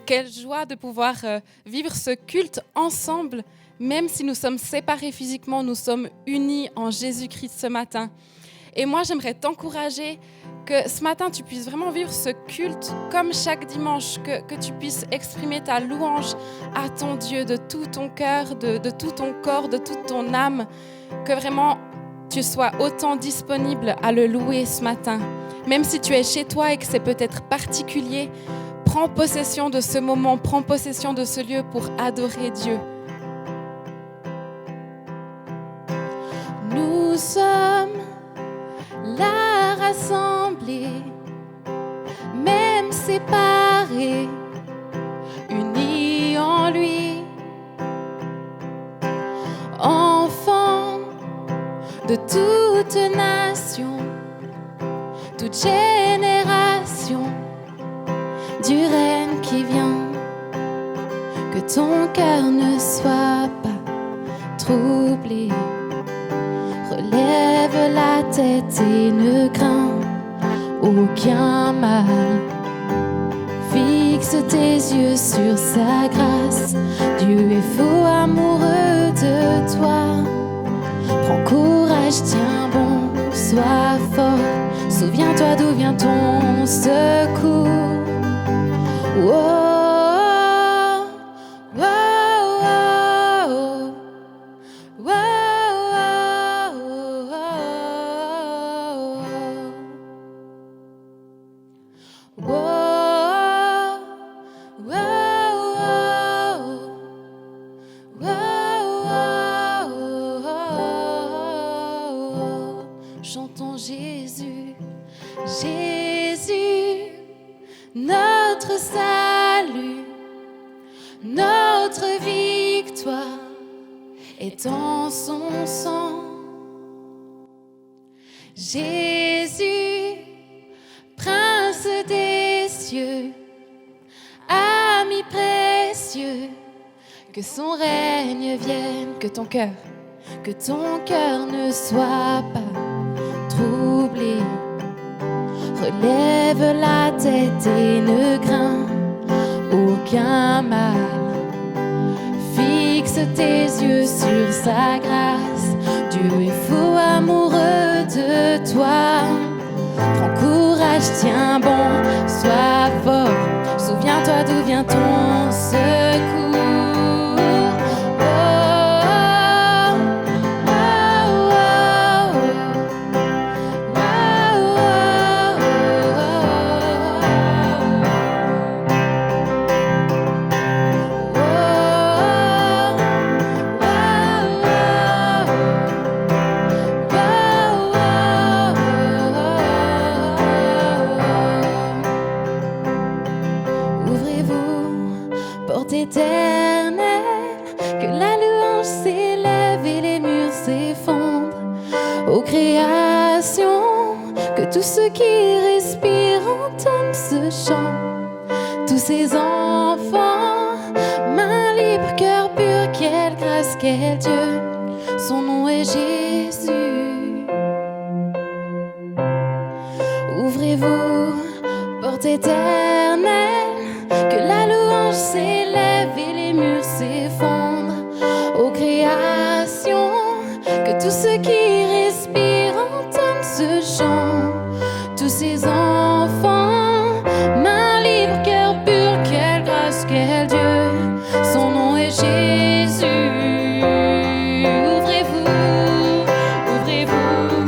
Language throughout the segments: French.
Quelle joie de pouvoir vivre ce culte ensemble, même si nous sommes séparés physiquement, nous sommes unis en Jésus-Christ ce matin. Et moi, j'aimerais t'encourager que ce matin, tu puisses vraiment vivre ce culte comme chaque dimanche, que tu puisses exprimer ta louange à ton Dieu de tout ton cœur, de tout ton corps, de toute ton âme, que vraiment tu sois autant disponible à le louer ce matin. Même si tu es chez toi et que c'est peut-être particulier, prends possession de ce moment, prends possession de ce lieu pour adorer Dieu. Nous sommes là rassemblés, même séparés, unis en lui, enfants de toute nation, toute génération, du règne qui vient. Que ton cœur ne soit pas troublé. Relève la tête et ne crains aucun mal. Fixe tes yeux sur sa grâce. Dieu est fou amoureux de toi. Prends courage, tiens bon, sois fort. Souviens-toi d'où vient ton secours. Oh. Chantons Jésus, Jésus, notre salut, notre victoire est en son sang. Jésus, prince des cieux, ami précieux, que son règne vienne, que ton cœur ne soit pas troublé. Relève la tête et ne crains aucun mal. Fixe tes yeux sur sa grâce. Dieu est fou amoureux de toi. Prends courage, tiens bon, sois fort. Souviens-toi d'où vient ton secours. Éternel, que la louange s'élève et les murs s'effondrent. Ô création, que tous ceux qui respirent entendent ce chant. Tous ces enfants, main libre, cœur pur, quelle grâce, quel Dieu. Son nom est Jésus. Ouvrez-vous, porte éternelle, que la louange s'élève et les murs s'effondrent. Ô création, que tous ceux qui respirent entendent ce chant. Tous ces enfants, main libre, cœur pur, quelle grâce, quel Dieu. Son nom est Jésus. Ouvrez-vous, ouvrez-vous,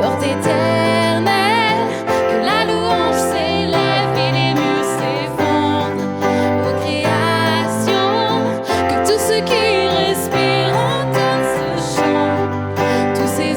porte éternelle, que la louange s'élève et les murs s'effondrent. Ô création, que tous ceux qui respirent entendent ce chant. Tous ces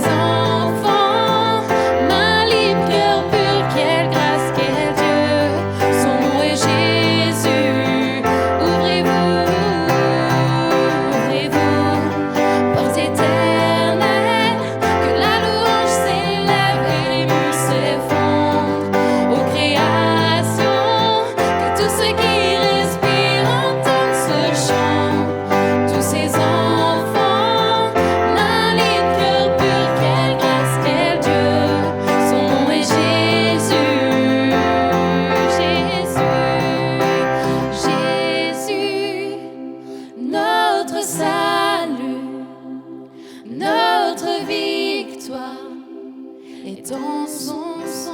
et dans son sang.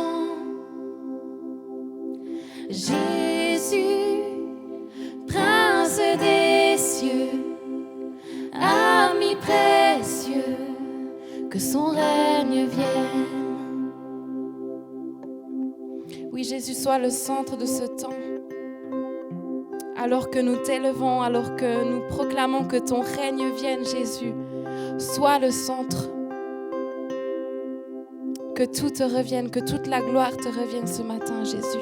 Jésus, Prince des cieux, ami précieux, que son règne vienne. Oui, Jésus, sois le centre de ce temps. Alors que nous t'élevons, alors que nous proclamons que ton règne vienne, Jésus, sois le centre. Que tout te revienne, que toute la gloire te revienne ce matin, Jésus.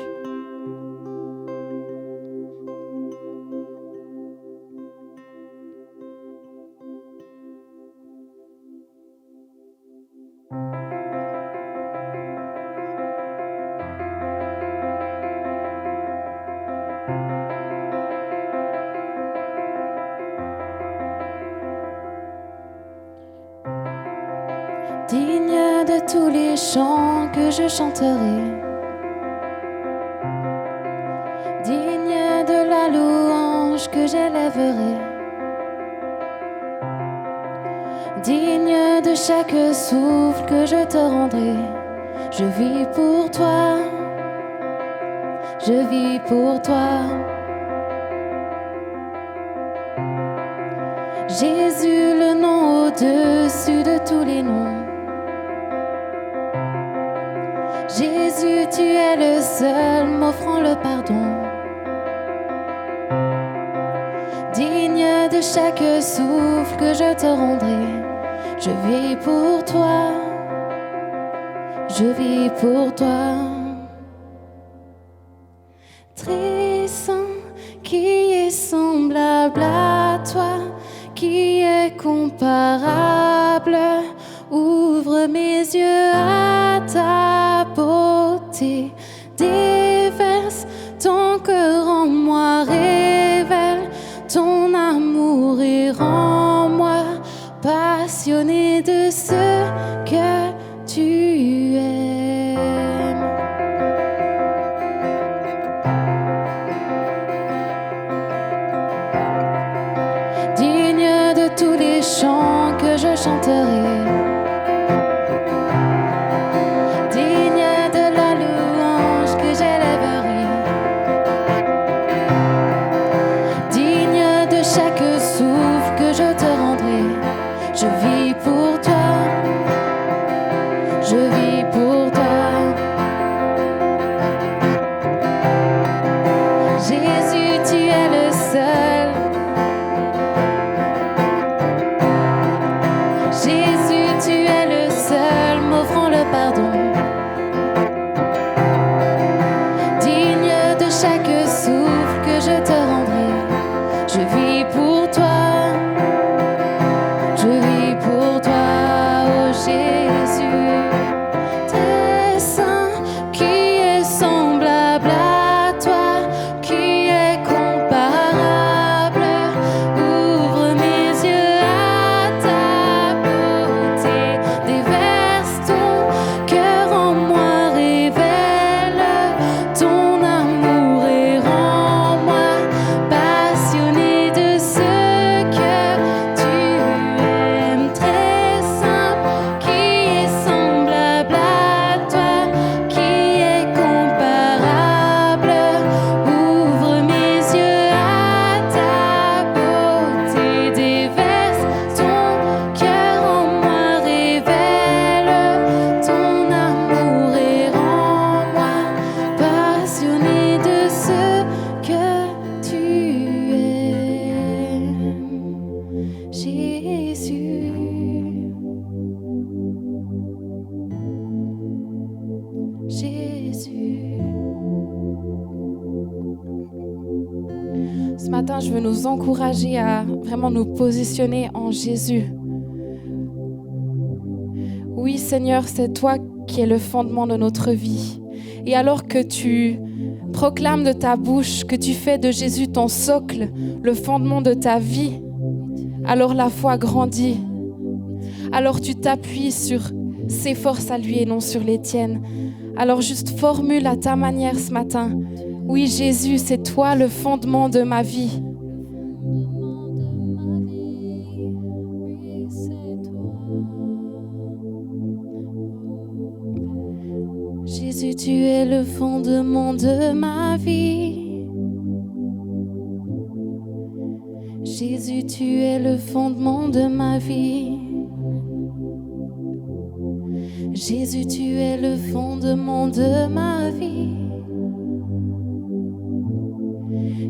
Digne de tous les chants que je chanterai, digne de la louange que j'élèverai, digne de chaque souffle que je te rendrai. Je vis pour toi, je vis pour toi. Jésus, le nom au-dessus de tous les noms. Jésus, tu es le seul m'offrant le pardon. Digne de chaque souffle que je te rendrai. Je vis pour toi, je vis pour toi. Très saint, qui est semblable à toi, qui est comparable. Ouvre mes yeux à ta beauté, déverse ton cœur en moi, révèle ton amour et rends-moi passionné de ce que tu aimes. Digne de tous les chants que je chanterai, je vis pour toi, je vis pour toi. Jésus, tu es le seul. Jésus, tu es le seul m'offrant le pardon. Digne de chaque souffle que je te rendrai. Je vis pour toi. Je vis pour toi, oh Jésus, très saint, qui est semblable à toi, qui est comparable. Ouvre mes yeux à ta beauté, déverse ton cœur en moi, révèle ton amour et rends-moi passionné de ce que tu aimes. Très simple, qui est semblable à toi, qui est comparable. Ouvre mes yeux à ta beauté, déverse ton cœur en moi, révèle ton amour et rends-moi passionné de ce que tu aimes. Jésus, Jésus. Ce matin, je veux nous encourager à vraiment nous positionner en Jésus. Oui, Seigneur, c'est toi qui es le fondement de notre vie. Et alors que tu proclames de ta bouche, que tu fais de Jésus ton socle, le fondement de ta vie, alors la foi grandit. Alors tu t'appuies sur ses forces à lui et non sur les tiennes. Alors juste formule à ta manière ce matin. Oui, Jésus, c'est toi le fondement de ma vie. Jésus, tu es le fondement de ma vie. Jésus, tu es le fondement de ma vie. Jésus, tu es le fondement de ma vie.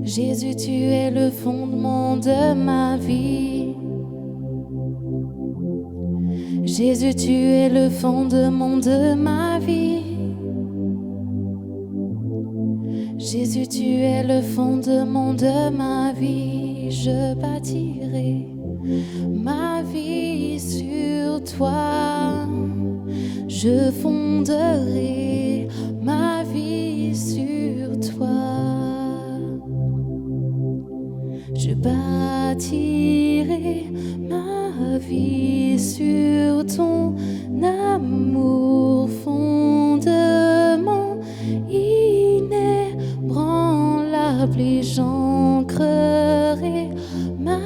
Jésus, tu es le fondement de ma vie. Jésus, tu es le fondement de ma vie. Jésus, tu es le fondement de ma vie. Je bâtirai ma vie sur toi. Je fonderai ma vie sur toi. Je bâtirai ma vie sur ton amour, fondement inébranlable, et j'ancrerai ma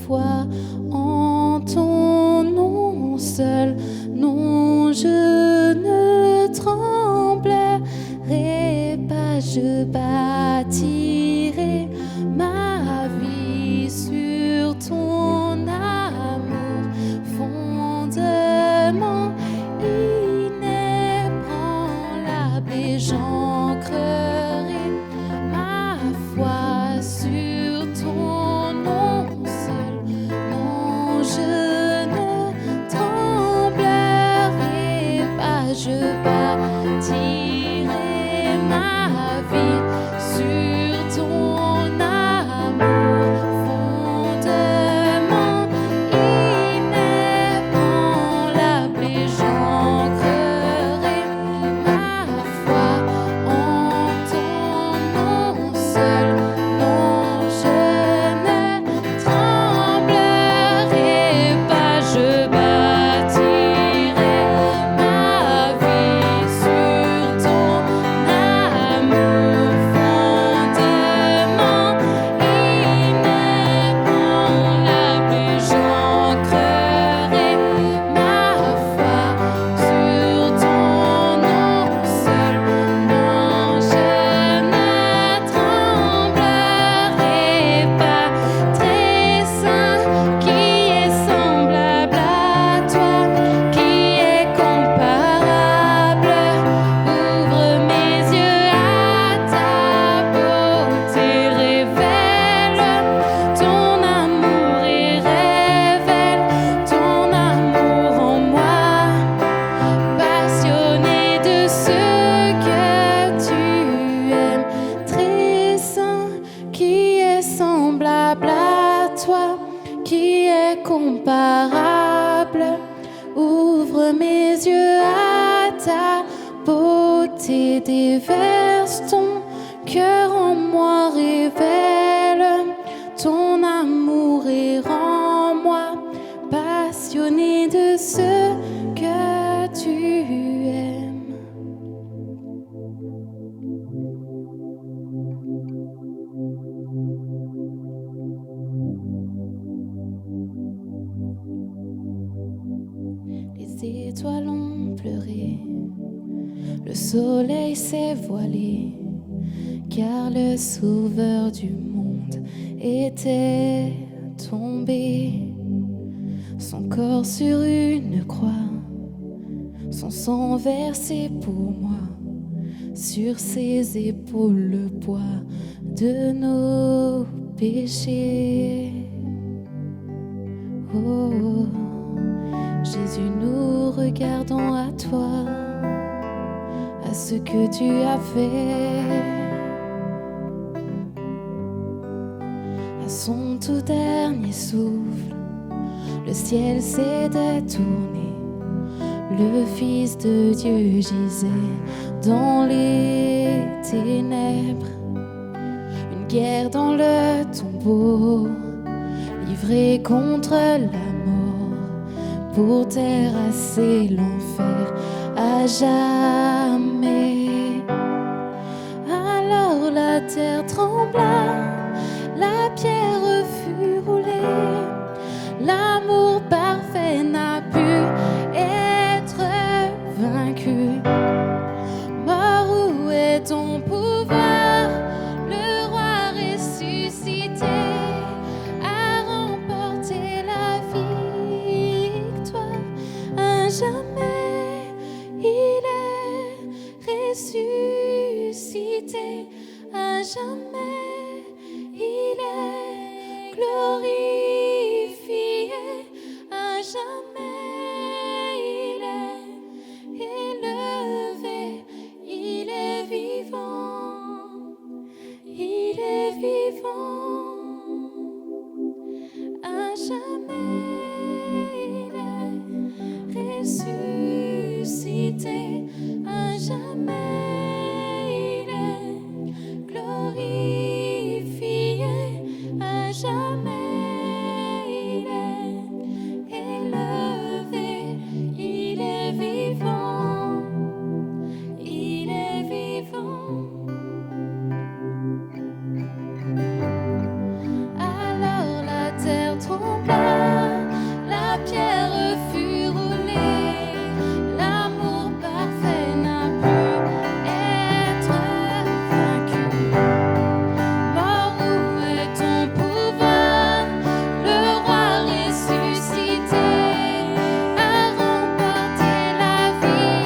foi en ton nom seul. Non, je ne tremblerai pas, je bâtirai ma vie sur ton amour, fondement inébranlable, et j'ancrerai ma foi sur ton nom seul. Non, je ne tremblerai pas, je bâtirai ma vie sur ton amour, fondement inébranlable, et j'ancrerai ma foi en ton nom seul. Non, je ne tremblerai pas, je bâtirai ma vie sur ton amour, fondement inébranlable, et j'ancrerai ma foi sur ton nom seul. Non, je ne tremblerai pas. Très saint, qui est semblable à toi, qui est comparable. Ouvre mes yeux à ta beauté, révèle ton amour et révèle ton amour en moi. Passionné de ce que tu aimes, très saint, qui est semblable à toi, qui est comparable. Ouvre mes yeux à ta beauté, déverse ton cœur en moi, révèle ton amour et rends-moi passionné de ce que tu aimes. Les étoiles ont pleuré, le soleil s'est voilé, car le sauveur du monde était tombé. Son corps sur une croix, son sang versé pour moi, sur ses épaules le poids de nos péchés. Oh, Jésus, nous regardons à toi, à ce que tu as fait. À son tout dernier souffle, le ciel s'est détourné. Le Fils de Dieu gisait dans les ténèbres. Une guerre dans le tombeau, livrée contre la mort, pour terrasser l'enfer à jamais. Alors la terre trembla, la pierre fut roulée. L'amour parfait n'a pu être vaincu. est ton pouvoir? Le roi ressuscité a remporté la victoire. À jamais, il est ressuscité. À jamais, il est glorifié. À jamais, il est élevé. Il est vivant. Il est vivant. À jamais, il est ressuscité. À jamais, il est glorifié. À jamais, il est élevé. Il est vivant. Il est vivant. Alors la terre trembla, la pierre fut roulée. L'amour parfait n'a pu être vaincu. Mort, où est ton pouvoir? Le roi ressuscité a remporté la victoire.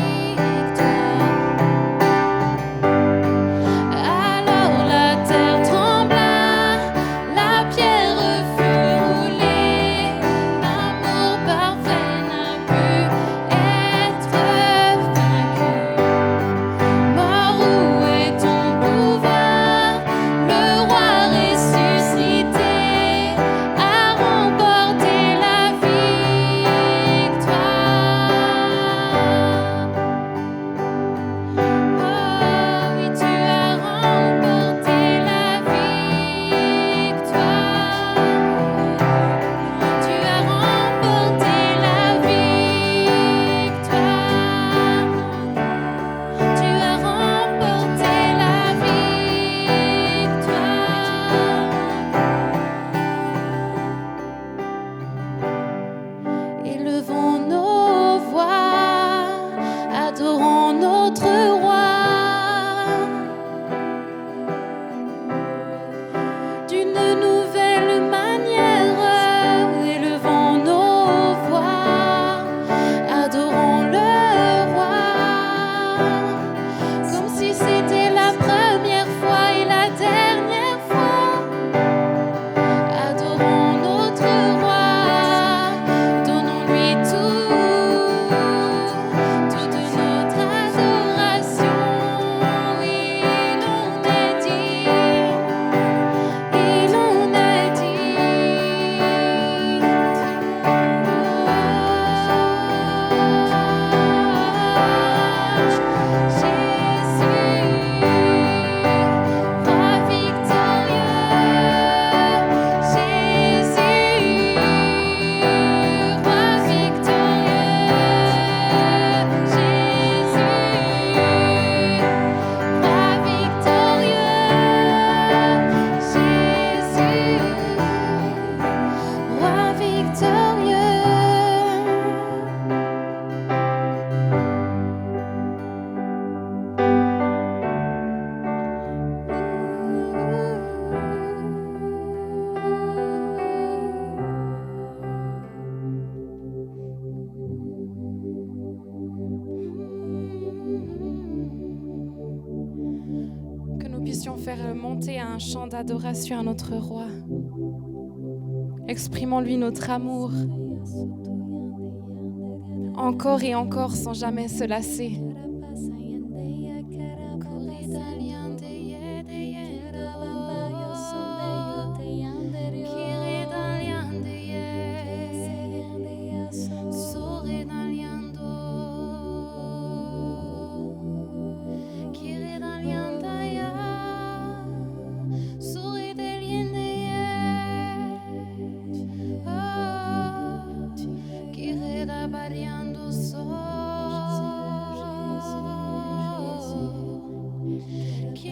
Alors la terre trembla, la pierre fut roulée. L'amour parfait n'a pu être vaincu. Mort, où est ton pouvoir? Le roi ressuscité a remporté la victoire. Oh oui, tu as remporté la victoire. Tu as remporté la victoire. Tu as remporté la victoire. Élevons nos voix, adorons notre roi. D'une nouvelle manière, élevons nos voix, adorons le roi. Comme si c'était la première fois et la dernière fois. Adorons notre roi, donnons-lui toute notre adoration. Il en est dit, il en est dit. Roi victorieux. Que nous puissions faire monter un chant d'adoration à notre roi. Exprimons-lui notre amour, encore et encore, sans jamais se lasser. Qui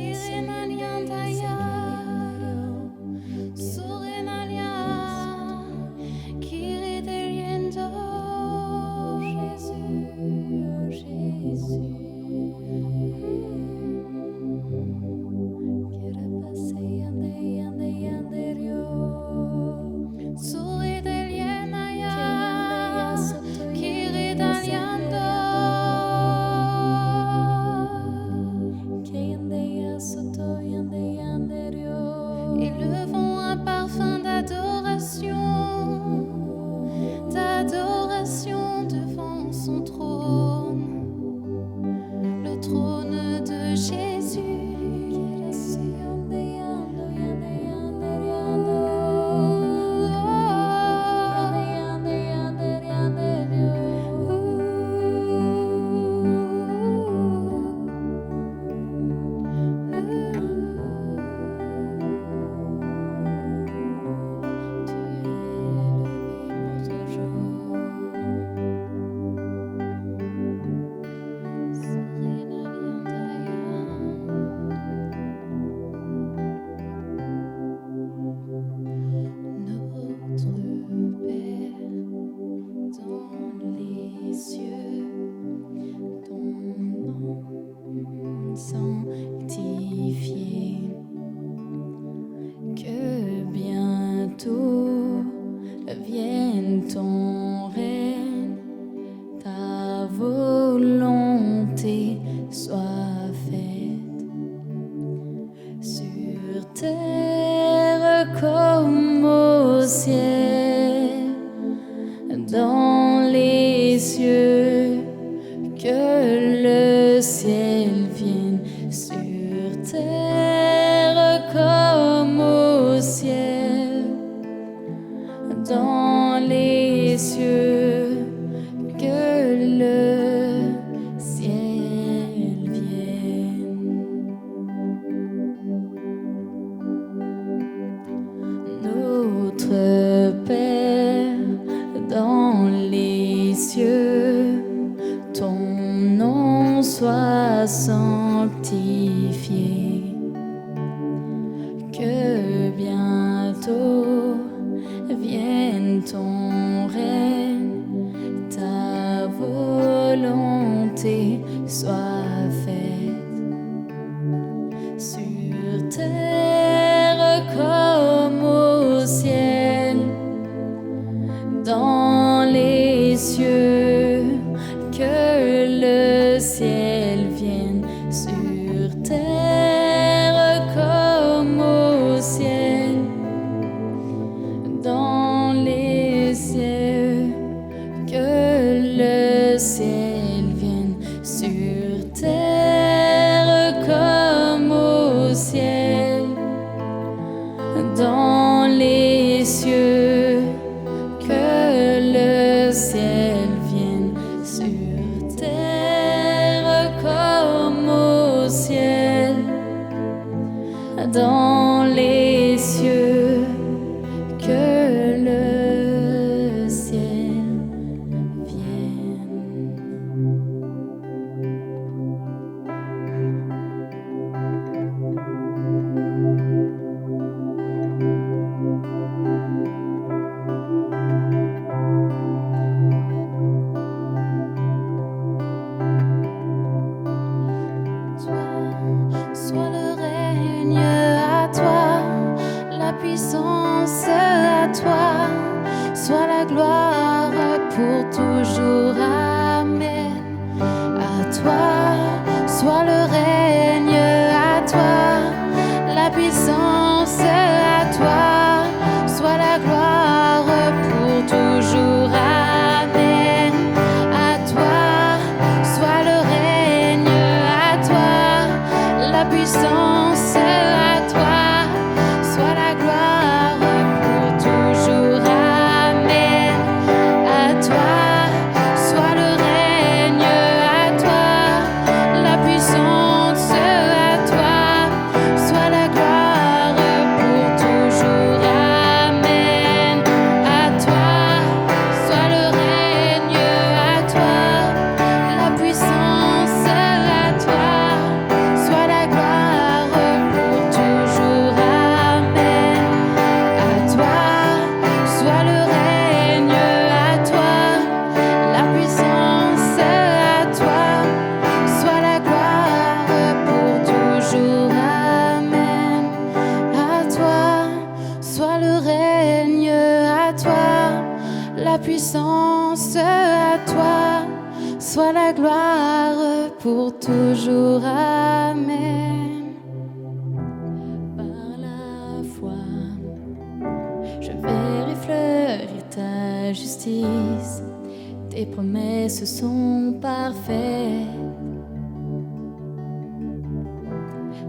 Tes promesses sont parfaites.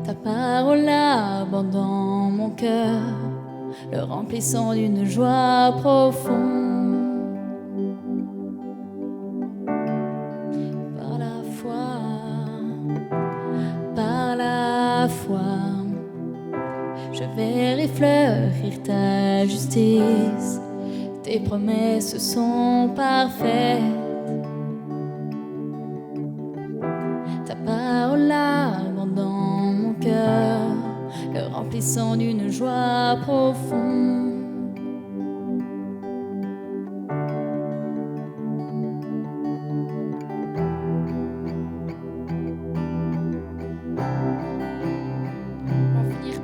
Ta parole abondant mon cœur, le remplissant d'une joie profonde. Par la foi, je verrai fleurir ta justice. Tes promesses sont parfaites. Ta parole abondant mon cœur, le remplissant d'une joie profonde.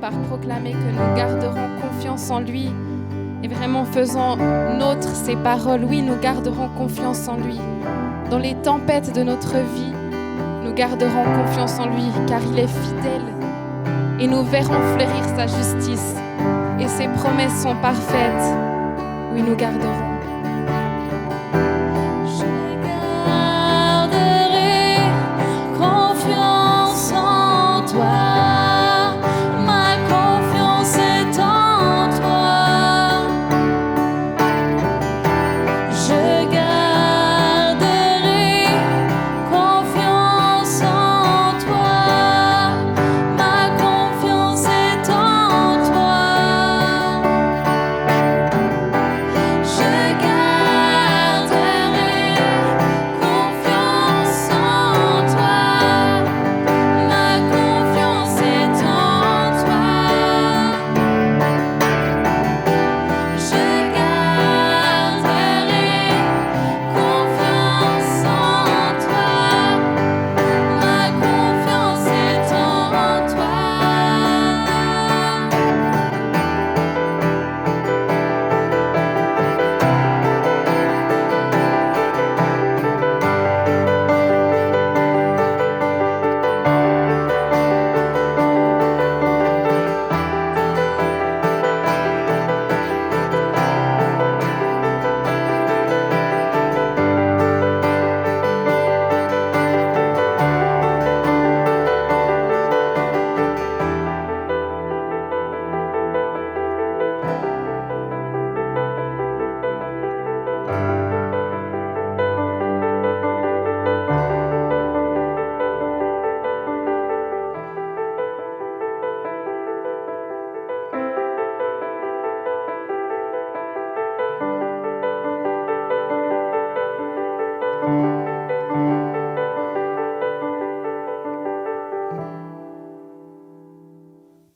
Par proclamer que nous garderons confiance en lui et vraiment faisant nôtre ses paroles. Oui, nous garderons confiance en lui. Dans les tempêtes de notre vie, nous garderons confiance en lui car il est fidèle et nous verrons fleurir sa justice et ses promesses sont parfaites. Oui, nous garderons.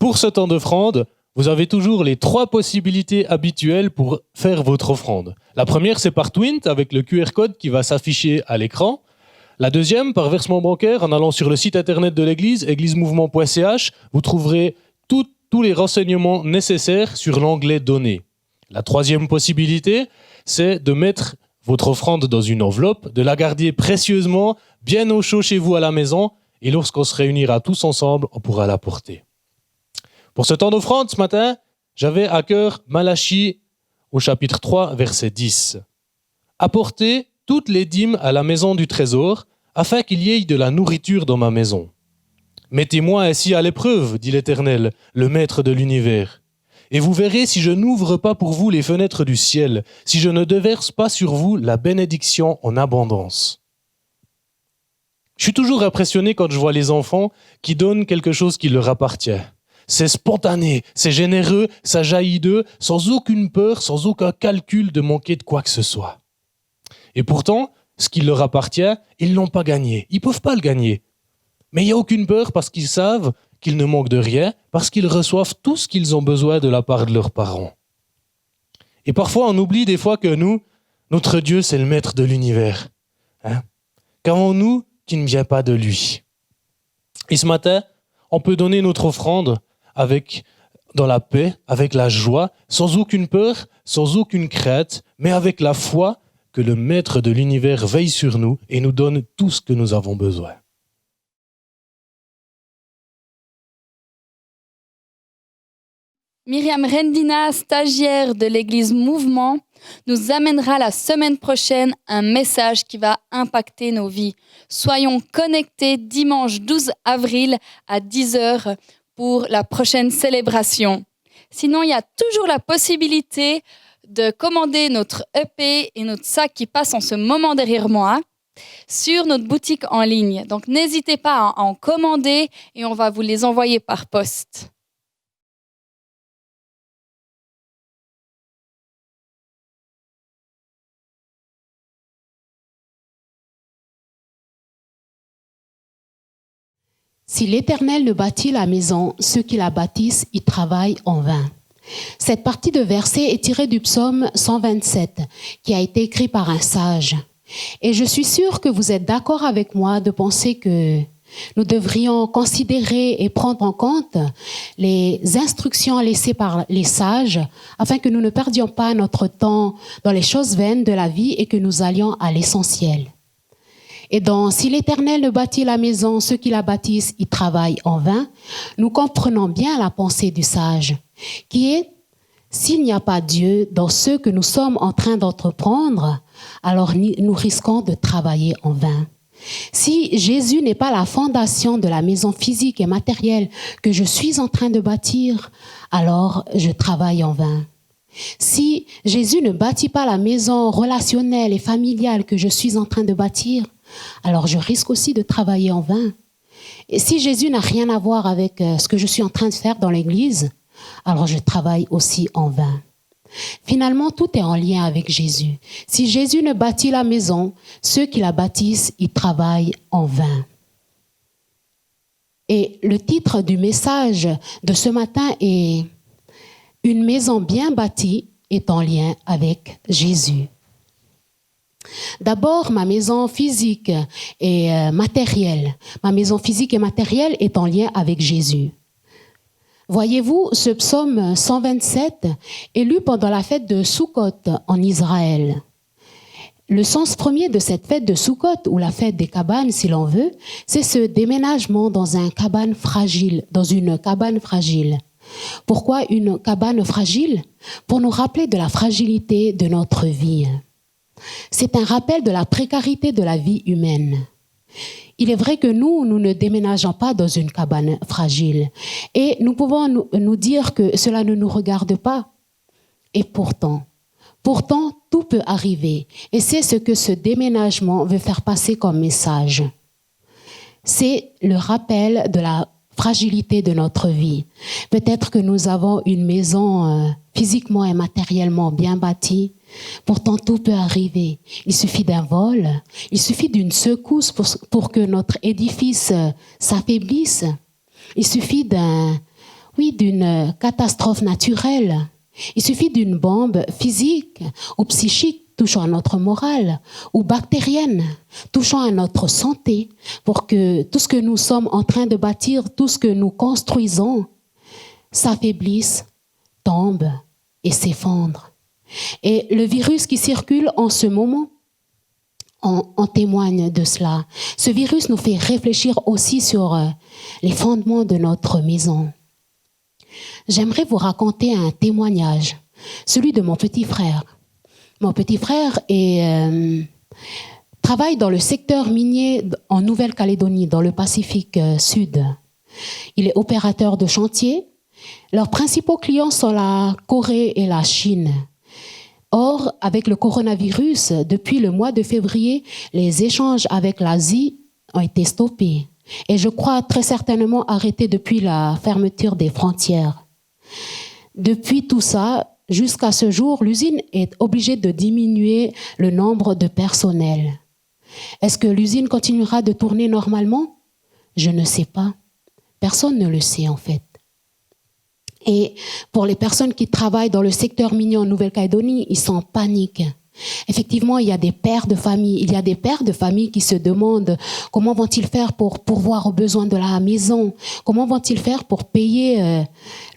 Pour ce temps d'offrande, vous avez toujours les 3 possibilités habituelles pour faire votre offrande. La première, c'est par Twint avec le QR code qui va s'afficher à l'écran. La deuxième, par versement bancaire, en allant sur le site internet de l'église, églisemouvement.ch, vous trouverez tous les renseignements nécessaires sur l'onglet Donner. La troisième possibilité, c'est de mettre votre offrande dans une enveloppe, de la garder précieusement, bien au chaud chez vous à la maison, et lorsqu'on se réunira tous ensemble, on pourra la porter. Pour ce temps d'offrande, ce matin, j'avais à cœur Malachie au chapitre 3, verset 10. « Apportez toutes les dîmes à la maison du trésor, afin qu'il y ait de la nourriture dans ma maison. Mettez-moi ainsi à l'épreuve, dit l'Éternel, le Maître de l'univers. Et vous verrez si je n'ouvre pas pour vous les fenêtres du ciel, si je ne déverse pas sur vous la bénédiction en abondance. » Je suis toujours impressionné quand je vois les enfants qui donnent quelque chose qui leur appartient. C'est spontané, c'est généreux, ça jaillit d'eux, sans aucune peur, sans aucun calcul de manquer de quoi que ce soit. Et pourtant, ce qui leur appartient, ils ne l'ont pas gagné. Ils ne peuvent pas le gagner. Mais il n'y a aucune peur parce qu'ils savent qu'ils ne manquent de rien, parce qu'ils reçoivent tout ce qu'ils ont besoin de la part de leurs parents. Et parfois, on oublie des fois que nous, notre Dieu, c'est le maître de l'univers. Qu'avons-nous qui ne vient pas de lui? Et ce matin, on peut donner notre offrande dans la paix, avec la joie, sans aucune peur, sans aucune crainte, mais avec la foi que le Maître de l'univers veille sur nous et nous donne tout ce que nous avons besoin. Myriam Rendina, stagiaire de l'église Mouvement, nous amènera la semaine prochaine un message qui va impacter nos vies. Soyons connectés dimanche 12 avril à 10h pour la prochaine célébration. Sinon, il y a toujours la possibilité de commander notre EP et notre sac qui passe en ce moment derrière moi sur notre boutique en ligne. Donc, n'hésitez pas à en commander et on va vous les envoyer par poste. Si l'Éternel ne bâtit la maison, ceux qui la bâtissent y travaillent en vain. Cette partie de verset est tirée du psaume 127, qui a été écrit par un sage. Et je suis sûre que vous êtes d'accord avec moi de penser que nous devrions considérer et prendre en compte les instructions laissées par les sages afin que nous ne perdions pas notre temps dans les choses vaines de la vie et que nous allions à l'essentiel. Et donc, si l'Éternel ne bâtit la maison, ceux qui la bâtissent y travaillent en vain, nous comprenons bien la pensée du sage, qui est, s'il n'y a pas Dieu dans ce que nous sommes en train d'entreprendre, alors nous risquons de travailler en vain. Si Jésus n'est pas la fondation de la maison physique et matérielle que je suis en train de bâtir, alors je travaille en vain. Si Jésus ne bâtit pas la maison relationnelle et familiale que je suis en train de bâtir, alors je risque aussi de travailler en vain. Et si Jésus n'a rien à voir avec ce que je suis en train de faire dans l'église, alors je travaille aussi en vain. Finalement, tout est en lien avec Jésus. Si Jésus ne bâtit la maison, ceux qui la bâtissent y travaillent en vain. Et le titre du message de ce matin est « Une maison bien bâtie est en lien avec Jésus ». D'abord, ma maison physique et matérielle. Ma maison physique et matérielle est en lien avec Jésus. Voyez-vous, ce psaume 127 est lu pendant la fête de Sukkot en Israël. Le sens premier de cette fête de Sukkot, ou la fête des cabanes si l'on veut, c'est ce déménagement dans une cabane fragile. Pourquoi une cabane fragile? Pour nous rappeler de la fragilité de notre vie. C'est un rappel de la précarité de la vie humaine. Il est vrai que nous ne déménageons pas dans une cabane fragile. Et nous pouvons nous dire que cela ne nous regarde pas. Et pourtant, tout peut arriver. Et c'est ce que ce déménagement veut faire passer comme message. C'est le rappel de la fragilité de notre vie. Peut-être que nous avons une maison physiquement et matériellement bien bâtie. Pourtant, tout peut arriver. Il suffit d'un vol, il suffit d'une secousse pour que notre édifice s'affaiblisse. Il suffit d'une catastrophe naturelle. Il suffit d'une bombe physique ou psychique touchant à notre morale ou bactérienne, touchant à notre santé, pour que tout ce que nous sommes en train de bâtir, tout ce que nous construisons, s'affaiblisse, tombe et s'effondre. Et le virus qui circule en ce moment en témoigne de cela. Ce virus nous fait réfléchir aussi sur les fondements de notre maison. J'aimerais vous raconter un témoignage, celui de mon petit frère. Mon petit frère travaille dans le secteur minier en Nouvelle-Calédonie, dans le Pacifique Sud. Il est opérateur de chantier. Leurs principaux clients sont la Corée et la Chine. Or, avec le coronavirus, depuis le mois de février, les échanges avec l'Asie ont été stoppés. Et je crois très certainement arrêtés depuis la fermeture des frontières. Depuis tout ça, jusqu'à ce jour, l'usine est obligée de diminuer le nombre de personnel. Est-ce que l'usine continuera de tourner normalement? Je ne sais pas. Personne ne le sait en fait. Et pour les personnes qui travaillent dans le secteur minier en Nouvelle-Calédonie, ils sont en panique. Effectivement, il y a des pères de famille qui se demandent comment vont-ils faire pour pourvoir aux besoins de la maison, comment vont-ils faire pour payer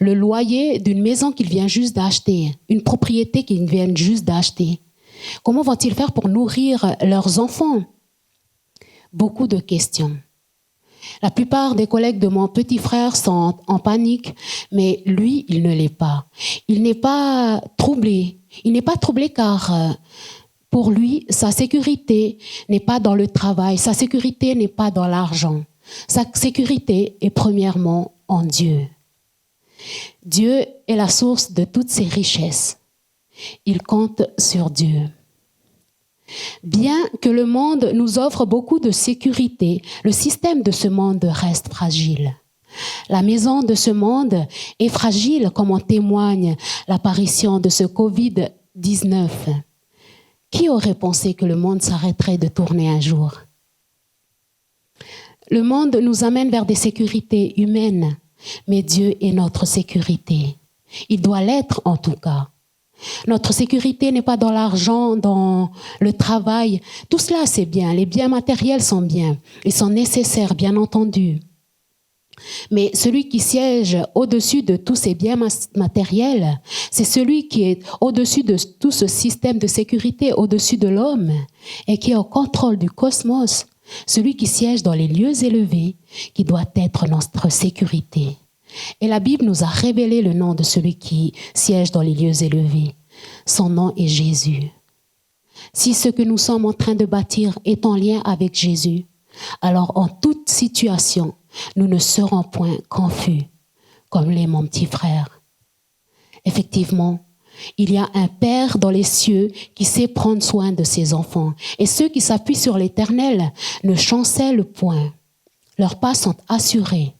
le loyer d'une maison qu'ils viennent juste d'acheter, une propriété qu'ils viennent juste d'acheter. Comment vont-ils faire pour nourrir leurs enfants? Beaucoup de questions. La plupart des collègues de mon petit frère sont en panique, mais lui, il ne l'est pas. Il n'est pas troublé. Il n'est pas troublé car pour lui, sa sécurité n'est pas dans le travail, sa sécurité n'est pas dans l'argent. Sa sécurité est premièrement en Dieu. Dieu est la source de toutes ses richesses. Il compte sur Dieu. Bien que le monde nous offre beaucoup de sécurité, le système de ce monde reste fragile. La maison de ce monde est fragile, comme en témoigne l'apparition de ce Covid-19. Qui aurait pensé que le monde s'arrêterait de tourner un jour? Le monde nous amène vers des sécurités humaines, mais Dieu est notre sécurité. Il doit l'être en tout cas. Notre sécurité n'est pas dans l'argent, dans le travail. Tout cela, c'est bien. Les biens matériels sont bien. Ils sont nécessaires, bien entendu. Mais celui qui siège au-dessus de tous ces biens matériels, c'est celui qui est au-dessus de tout ce système de sécurité, au-dessus de l'homme, et qui est au contrôle du cosmos. Celui qui siège dans les lieux élevés, qui doit être notre sécurité. Et la Bible nous a révélé le nom de celui qui siège dans les lieux élevés. Son nom est Jésus. Si ce que nous sommes en train de bâtir est en lien avec Jésus, alors en toute situation, nous ne serons point confus, comme l'est mon petit frère. Effectivement, il y a un Père dans les cieux qui sait prendre soin de ses enfants. Et ceux qui s'appuient sur l'Éternel ne chancellent point. Leurs pas sont assurés.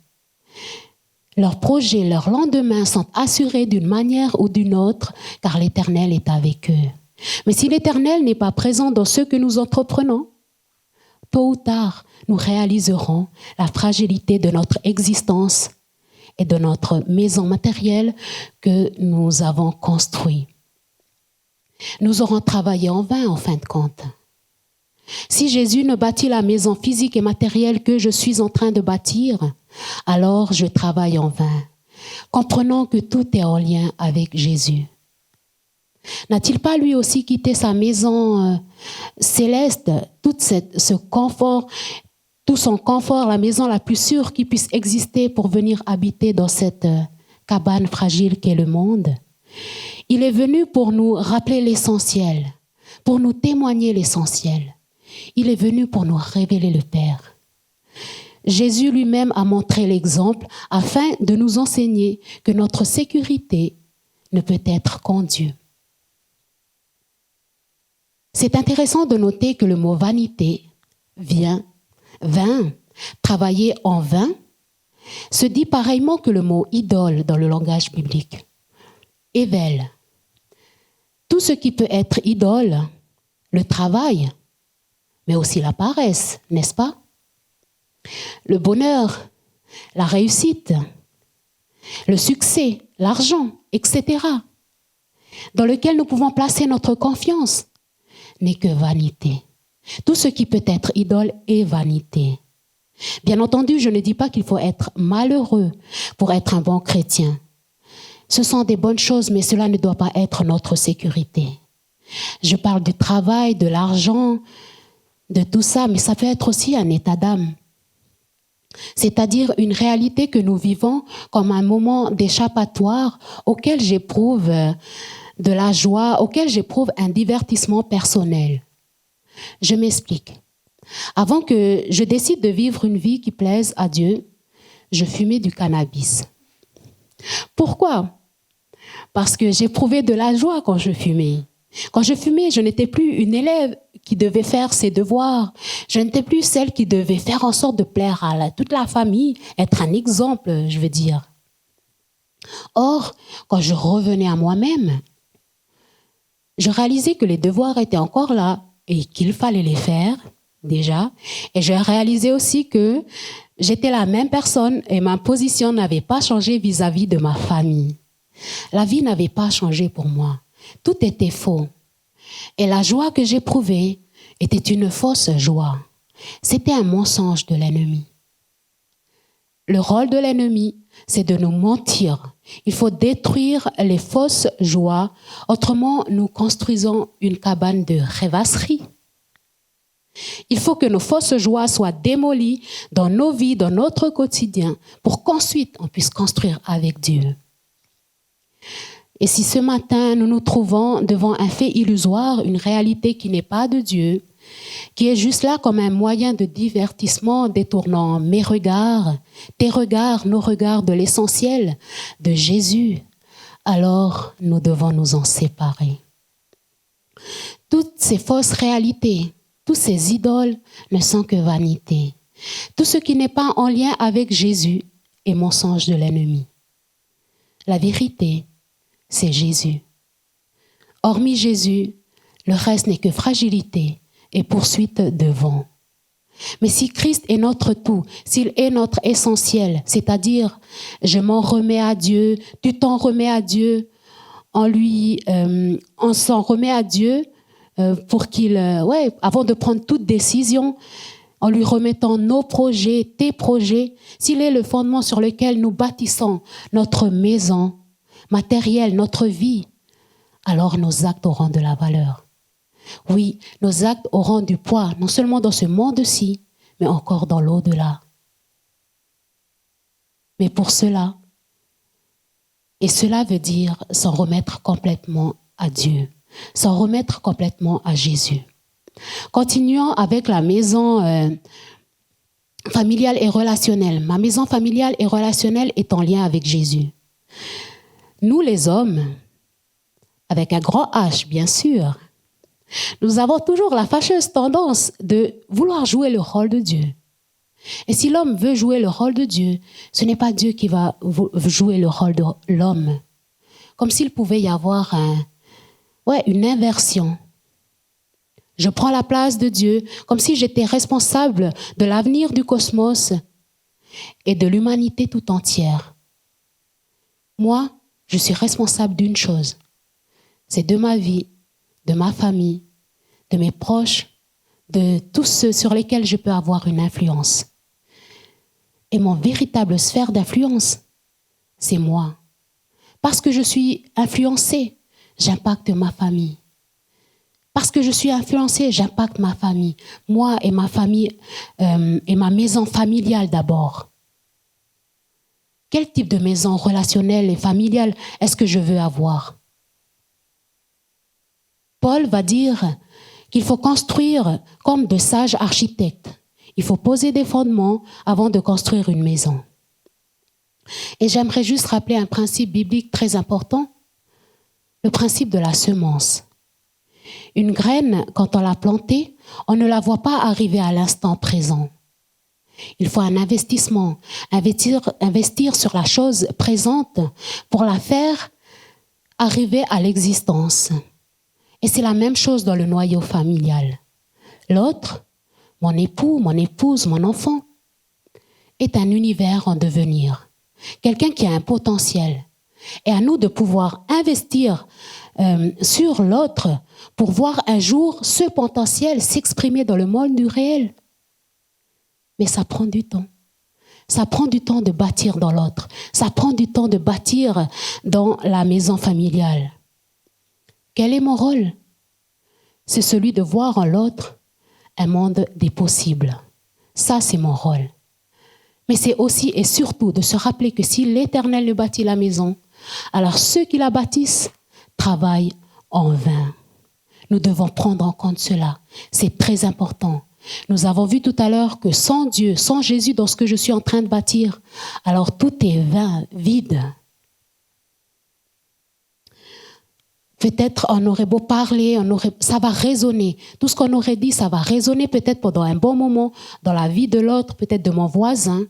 Leurs projets, leurs lendemains sont assurés d'une manière ou d'une autre, car l'Éternel est avec eux. Mais si l'Éternel n'est pas présent dans ce que nous entreprenons, tôt ou tard, nous réaliserons la fragilité de notre existence et de notre maison matérielle que nous avons construite. Nous aurons travaillé en vain en fin de compte. Si Jésus ne bâtit la maison physique et matérielle que je suis en train de bâtir, alors je travaille en vain. Comprenons que tout est en lien avec Jésus. N'a-t-il pas lui aussi quitté sa maison céleste, tout ce confort, tout son confort, la maison la plus sûre qui puisse exister pour venir habiter dans cette cabane fragile qu'est le monde? Il est venu pour nous rappeler l'essentiel, pour nous témoigner l'essentiel. Il est venu pour nous révéler le Père. Jésus lui-même a montré l'exemple afin de nous enseigner que notre sécurité ne peut être qu'en Dieu. C'est intéressant de noter que le mot vanité vient, vain, travailler en vain, se dit pareillement que le mot idole dans le langage biblique. Ével. Tout ce qui peut être idole, le travail, mais aussi la paresse, n'est-ce pas? Le bonheur, la réussite, le succès, l'argent, etc., dans lequel nous pouvons placer notre confiance, n'est que vanité. Tout ce qui peut être idole est vanité. Bien entendu, je ne dis pas qu'il faut être malheureux pour être un bon chrétien. Ce sont des bonnes choses, mais cela ne doit pas être notre sécurité. Je parle du travail, de l'argent, de tout ça, mais ça peut être aussi un état d'âme. C'est-à-dire une réalité que nous vivons comme un moment d'échappatoire auquel j'éprouve de la joie, auquel j'éprouve un divertissement personnel. Je m'explique. Avant que je décide de vivre une vie qui plaise à Dieu, je fumais du cannabis. Pourquoi? Parce que j'éprouvais de la joie quand je fumais. Quand je fumais, je n'étais plus une élève qui devait faire ses devoirs. Je n'étais plus celle qui devait faire en sorte de plaire à toute la famille, être un exemple, je veux dire. Or, quand je revenais à moi-même, je réalisais que les devoirs étaient encore là et qu'il fallait les faire déjà. Et je réalisais aussi que j'étais la même personne et ma position n'avait pas changé vis-à-vis de ma famille. La vie n'avait pas changé pour moi. Tout était faux. Et la joie que j'éprouvais était une fausse joie. C'était un mensonge de l'ennemi. Le rôle de l'ennemi, c'est de nous mentir. Il faut détruire les fausses joies. Autrement, nous construisons une cabane de rêvasserie. Il faut que nos fausses joies soient démolies dans nos vies, dans notre quotidien, pour qu'ensuite on puisse construire avec Dieu. Et si ce matin nous nous trouvons devant un fait illusoire, une réalité qui n'est pas de Dieu, qui est juste là comme un moyen de divertissement détournant mes regards, tes regards, nos regards de l'essentiel, de Jésus, alors nous devons nous en séparer. Toutes ces fausses réalités, tous ces idoles ne sont que vanité. Tout ce qui n'est pas en lien avec Jésus est mensonge de l'ennemi. La vérité, c'est Jésus. Hormis Jésus, le reste n'est que fragilité et poursuite de vent. Mais si Christ est notre tout, s'il est notre essentiel, c'est-à-dire je m'en remets à Dieu, tu t'en remets à Dieu, on s'en remet à Dieu pour qu'il, avant de prendre toute décision, en lui remettant nos projets, tes projets, s'il est le fondement sur lequel nous bâtissons notre maison matérielle, notre vie, alors nos actes auront de la valeur. Oui, nos actes auront du poids, non seulement dans ce monde-ci, mais encore dans l'au-delà. Mais pour cela, et cela veut dire s'en remettre complètement à Dieu, s'en remettre complètement à Jésus. Continuons avec la maison familiale et relationnelle. Ma maison familiale et relationnelle est en lien avec Jésus. Nous les hommes, avec un grand H bien sûr, nous avons toujours la fâcheuse tendance de vouloir jouer le rôle de Dieu. Et si l'homme veut jouer le rôle de Dieu, ce n'est pas Dieu qui va jouer le rôle de l'homme. Comme s'il pouvait y avoir une inversion. Je prends la place de Dieu comme si j'étais responsable de l'avenir du cosmos et de l'humanité tout entière. Moi, je suis responsable d'une chose. C'est de ma vie, de ma famille, de mes proches, de tous ceux sur lesquels je peux avoir une influence. Et mon véritable sphère d'influence, c'est moi. Parce que je suis influencée, j'impacte ma famille. Parce que je suis influencée, j'impacte ma famille. Moi et ma famille et ma maison familiale d'abord. Quel type de maison relationnelle et familiale est-ce que je veux avoir? Paul va dire qu'il faut construire comme de sages architectes. Il faut poser des fondements avant de construire une maison. Et j'aimerais juste rappeler un principe biblique très important, le principe de la semence. Une graine, quand on l'a plantée, on ne la voit pas arriver à l'instant présent. Il faut un investissement, investir sur la chose présente pour la faire arriver à l'existence. Et c'est la même chose dans le noyau familial. L'autre, mon époux, mon épouse, mon enfant, est un univers en devenir. Quelqu'un qui a un potentiel. Et à nous de pouvoir investir sur l'autre pour voir un jour ce potentiel s'exprimer dans le monde du réel. Mais ça prend du temps. Ça prend du temps de bâtir dans l'autre. Ça prend du temps de bâtir dans la maison familiale. Quel est mon rôle? C'est celui de voir en l'autre un monde des possibles. Ça, c'est mon rôle. Mais c'est aussi et surtout de se rappeler que si l'Éternel ne bâtit la maison, alors ceux qui la bâtissent travaillent en vain. Nous devons prendre en compte cela. C'est très important. Nous avons vu tout à l'heure que sans Dieu, sans Jésus dans ce que je suis en train de bâtir, alors tout est vain, vide. Peut-être on aurait beau parler, ça va résonner. Tout ce qu'on aurait dit, ça va résonner peut-être pendant un bon moment dans la vie de l'autre, peut-être de mon voisin,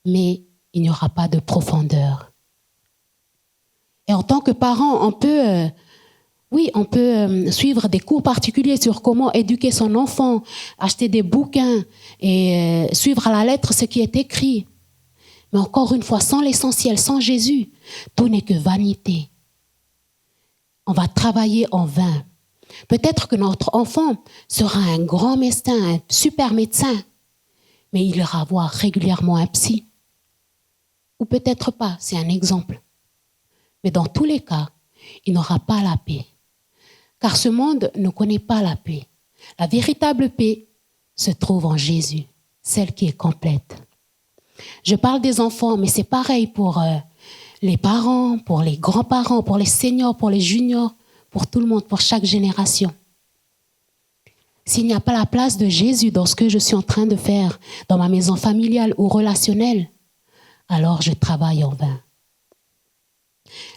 mais il n'y aura pas de profondeur. Et en tant que parent, on peut suivre des cours particuliers sur comment éduquer son enfant, acheter des bouquins et suivre à la lettre ce qui est écrit. Mais encore une fois, sans l'essentiel, sans Jésus, tout n'est que vanité. On va travailler en vain. Peut-être que notre enfant sera un grand médecin, un super médecin, mais il ira voir régulièrement un psy. Ou peut-être pas, c'est un exemple. Mais dans tous les cas, il n'aura pas la paix. Car ce monde ne connaît pas la paix. La véritable paix se trouve en Jésus, celle qui est complète. Je parle des enfants, mais c'est pareil pour les parents, pour les grands-parents, pour les seniors, pour les juniors, pour tout le monde, pour chaque génération. S'il n'y a pas la place de Jésus dans ce que je suis en train de faire, dans ma maison familiale ou relationnelle, alors je travaille en vain.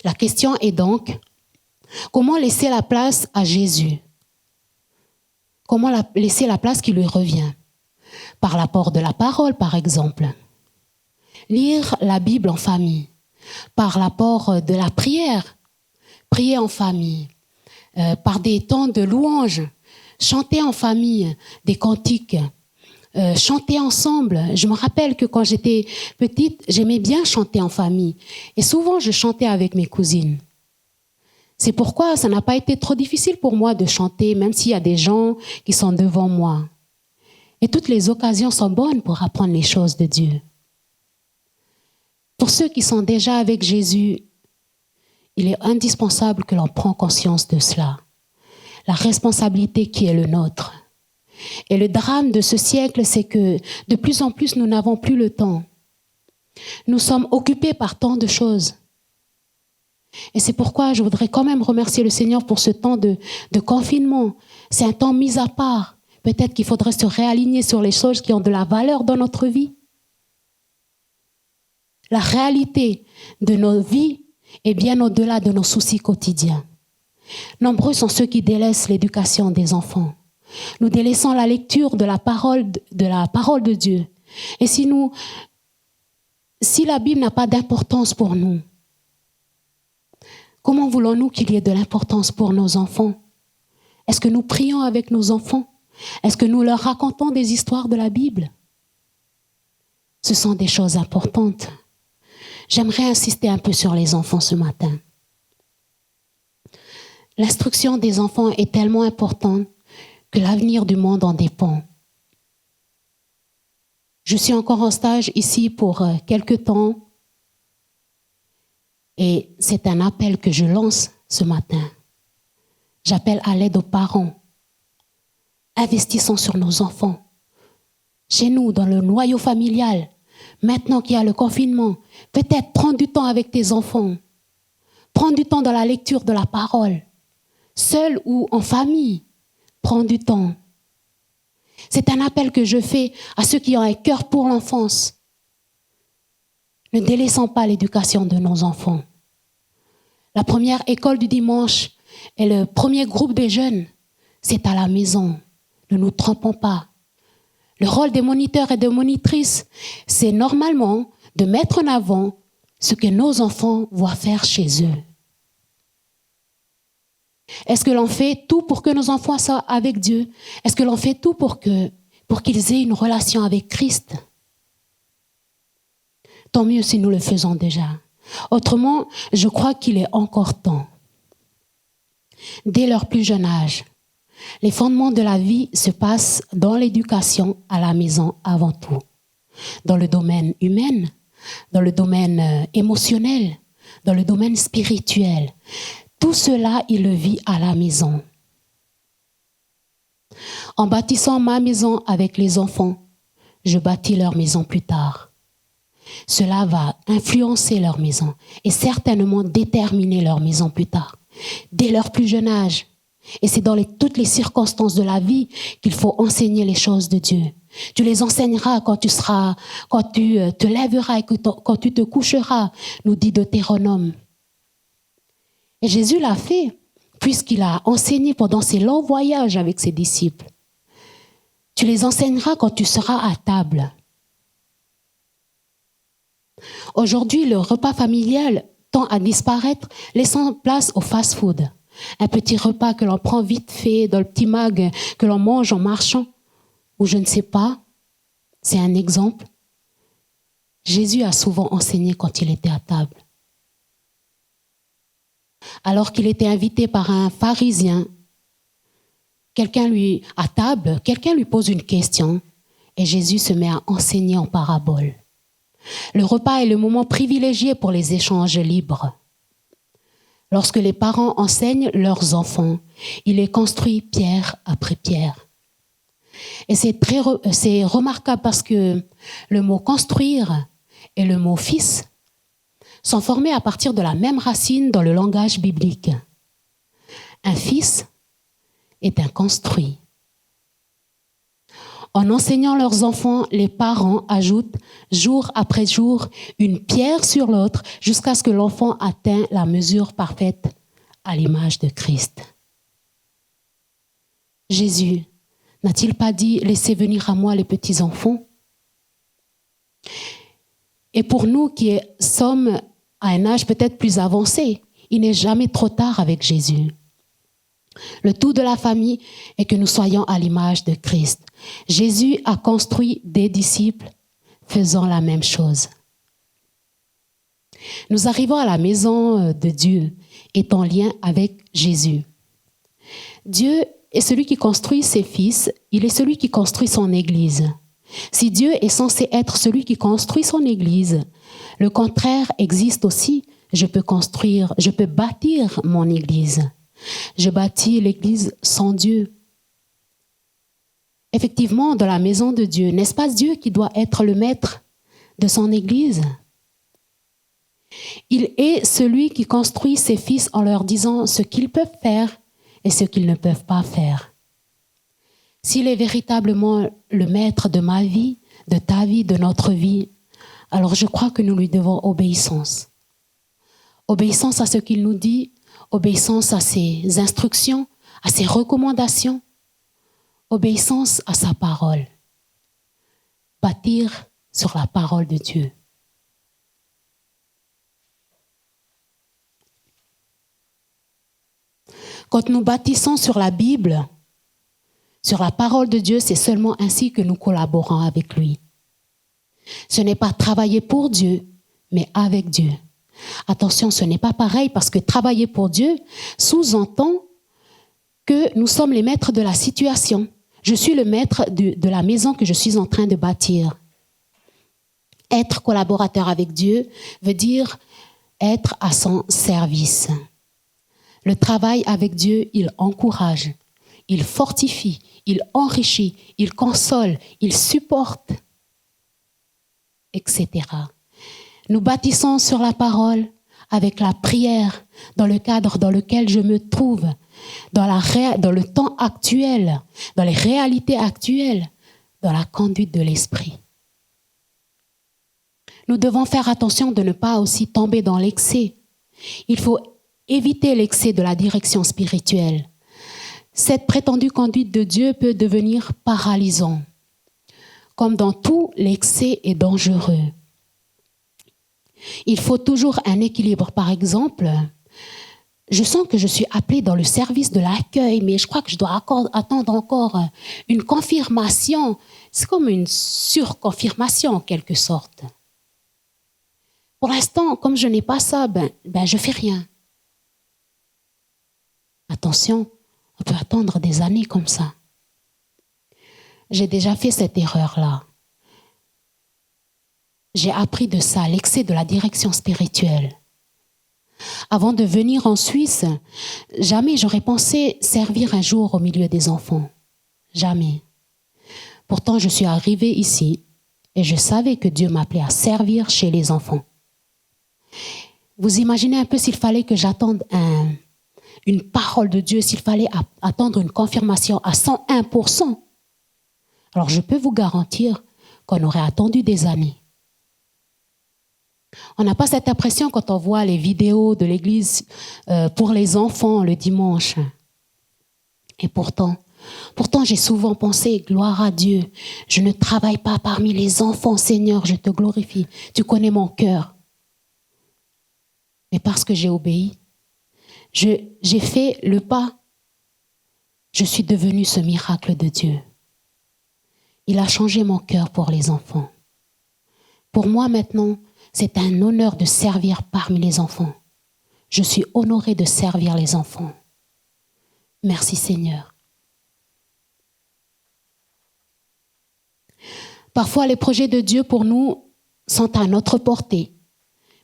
La question est donc, comment laisser la place à Jésus? Comment laisser la place qui lui revient? Par l'apport de la parole, par exemple. Lire la Bible en famille. Par l'apport de la prière. Prier en famille. Par des temps de louange. Chanter en famille des cantiques. Chanter ensemble. Je me rappelle que quand j'étais petite, j'aimais bien chanter en famille. Et souvent, je chantais avec mes cousines. C'est pourquoi ça n'a pas été trop difficile pour moi de chanter, même s'il y a des gens qui sont devant moi. Et toutes les occasions sont bonnes pour apprendre les choses de Dieu. Pour ceux qui sont déjà avec Jésus, il est indispensable que l'on prenne conscience de cela. La responsabilité qui est le nôtre. Et le drame de ce siècle, c'est que de plus en plus, nous n'avons plus le temps. Nous sommes occupés par tant de choses. Et c'est pourquoi je voudrais quand même remercier le Seigneur pour ce temps de confinement. C'est un temps mis à part. Peut-être qu'il faudrait se réaligner sur les choses qui ont de la valeur dans notre vie. La réalité de nos vies est bien au-delà de nos soucis quotidiens. Nombreux sont ceux qui délaissent l'éducation des enfants. Nous délaissons la lecture de la parole de Dieu. Et si la Bible n'a pas d'importance pour nous, comment voulons-nous qu'il y ait de l'importance pour nos enfants? Est-ce que nous prions avec nos enfants? Est-ce que nous leur racontons des histoires de la Bible? Ce sont des choses importantes. J'aimerais insister un peu sur les enfants ce matin. L'instruction des enfants est tellement importante que l'avenir du monde en dépend. Je suis encore en stage ici pour quelque temps et c'est un appel que je lance ce matin. J'appelle à l'aide aux parents. Investissons sur nos enfants. Chez nous, dans le noyau familial, maintenant qu'il y a le confinement, peut-être prendre du temps avec tes enfants. Prendre du temps dans la lecture de la parole. Seul ou en famille, prends du temps. C'est un appel que je fais à ceux qui ont un cœur pour l'enfance. Ne délaissons pas l'éducation de nos enfants. La première école du dimanche et le premier groupe des jeunes, c'est à la maison. Ne nous trompons pas. Le rôle des moniteurs et des monitrices, c'est normalement de mettre en avant ce que nos enfants voient faire chez eux. Est-ce que l'on fait tout pour que nos enfants soient avec Dieu? Est-ce que l'on fait tout pour qu'ils aient une relation avec Christ? Tant mieux si nous le faisons déjà. Autrement, je crois qu'il est encore temps. Dès leur plus jeune âge, les fondements de la vie se passent dans l'éducation à la maison avant tout. Dans le domaine humain, dans le domaine émotionnel, dans le domaine spirituel. Tout cela, il le vit à la maison. En bâtissant ma maison avec les enfants, je bâtis leur maison plus tard. Cela va influencer leur maison et certainement déterminer leur maison plus tard, dès leur plus jeune âge. Et c'est dans toutes les circonstances de la vie qu'il faut enseigner les choses de Dieu. Tu les enseigneras quand tu te lèveras et quand tu te coucheras, nous dit Deutéronome. Et Jésus l'a fait, puisqu'il a enseigné pendant ses longs voyages avec ses disciples. Tu les enseigneras quand tu seras à table. Aujourd'hui, le repas familial tend à disparaître, laissant place au fast-food. Un petit repas que l'on prend vite fait dans le petit mag, que l'on mange en marchant, ou je ne sais pas. C'est un exemple. Jésus a souvent enseigné quand il était à table. Alors qu'il était invité par un pharisien, quelqu'un lui pose une question et Jésus se met à enseigner en parabole. Le repas est le moment privilégié pour les échanges libres. Lorsque les parents enseignent leurs enfants, il est construit pierre après pierre. Et c'est remarquable parce que le mot construire et le mot fils sont formés à partir de la même racine dans le langage biblique. Un fils est un construit. En enseignant leurs enfants, les parents ajoutent jour après jour une pierre sur l'autre jusqu'à ce que l'enfant atteigne la mesure parfaite à l'image de Christ. Jésus n'a-t-il pas dit « Laissez venir à moi les petits enfants » ? Et pour nous qui sommes à un âge peut-être plus avancé, il n'est jamais trop tard avec Jésus. Le tout de la famille est que nous soyons à l'image de Christ. Jésus a construit des disciples faisant la même chose. Nous arrivons à la maison de Dieu, est en lien avec Jésus. Dieu est celui qui construit ses fils, il est celui qui construit son Église. Si Dieu est censé être celui qui construit son Église, le contraire existe aussi. Je peux bâtir mon Église. Je bâtis l'Église sans Dieu. Effectivement, dans la maison de Dieu, n'est-ce pas Dieu qui doit être le maître de son Église ? Il est celui qui construit ses fils en leur disant ce qu'ils peuvent faire et ce qu'ils ne peuvent pas faire. S'il est véritablement le maître de ma vie, de ta vie, de notre vie, alors je crois que nous lui devons obéissance. Obéissance à ce qu'il nous dit, obéissance à ses instructions, à ses recommandations, obéissance à sa parole. Bâtir sur la parole de Dieu. Quand nous bâtissons sur la Bible, sur la parole de Dieu, c'est seulement ainsi que nous collaborons avec lui. Ce n'est pas travailler pour Dieu, mais avec Dieu. Attention, ce n'est pas pareil parce que travailler pour Dieu sous-entend que nous sommes les maîtres de la situation. Je suis le maître de la maison que je suis en train de bâtir. Être collaborateur avec Dieu veut dire être à son service. Le travail avec Dieu, il encourage, il fortifie, il enrichit, il console, il supporte, etc. Nous bâtissons sur la parole avec la prière dans le cadre dans lequel je me trouve, dans le temps actuel, dans les réalités actuelles, dans la conduite de l'esprit. Nous devons faire attention de ne pas aussi tomber dans l'excès. Il faut éviter l'excès de la direction spirituelle. Cette prétendue conduite de Dieu peut devenir paralysant. Comme dans tout, l'excès est dangereux. Il faut toujours un équilibre. Par exemple, je sens que je suis appelée dans le service de l'accueil, mais je crois que je dois attendre encore une confirmation. C'est comme une surconfirmation en quelque sorte. Pour l'instant, comme je n'ai pas ça, je fais rien. Attention, on peut attendre des années comme ça. J'ai déjà fait cette erreur-là. J'ai appris de ça, l'excès de la direction spirituelle. Avant de venir en Suisse, jamais j'aurais pensé servir un jour au milieu des enfants. Jamais. Pourtant, je suis arrivée ici et je savais que Dieu m'appelait à servir chez les enfants. Vous imaginez un peu s'il fallait que j'attende une parole de Dieu, s'il fallait attendre une confirmation à 101%. Alors je peux vous garantir qu'on aurait attendu des années. On n'a pas cette impression quand on voit les vidéos de l'église pour les enfants le dimanche. Et pourtant j'ai souvent pensé, gloire à Dieu, je ne travaille pas parmi les enfants, Seigneur, je te glorifie. Tu connais mon cœur. Mais parce que j'ai obéi, j'ai fait le pas. Je suis devenue ce miracle de Dieu. Il a changé mon cœur pour les enfants. Pour moi maintenant, c'est un honneur de servir parmi les enfants. Je suis honorée de servir les enfants. Merci Seigneur. Parfois, les projets de Dieu pour nous sont à notre portée,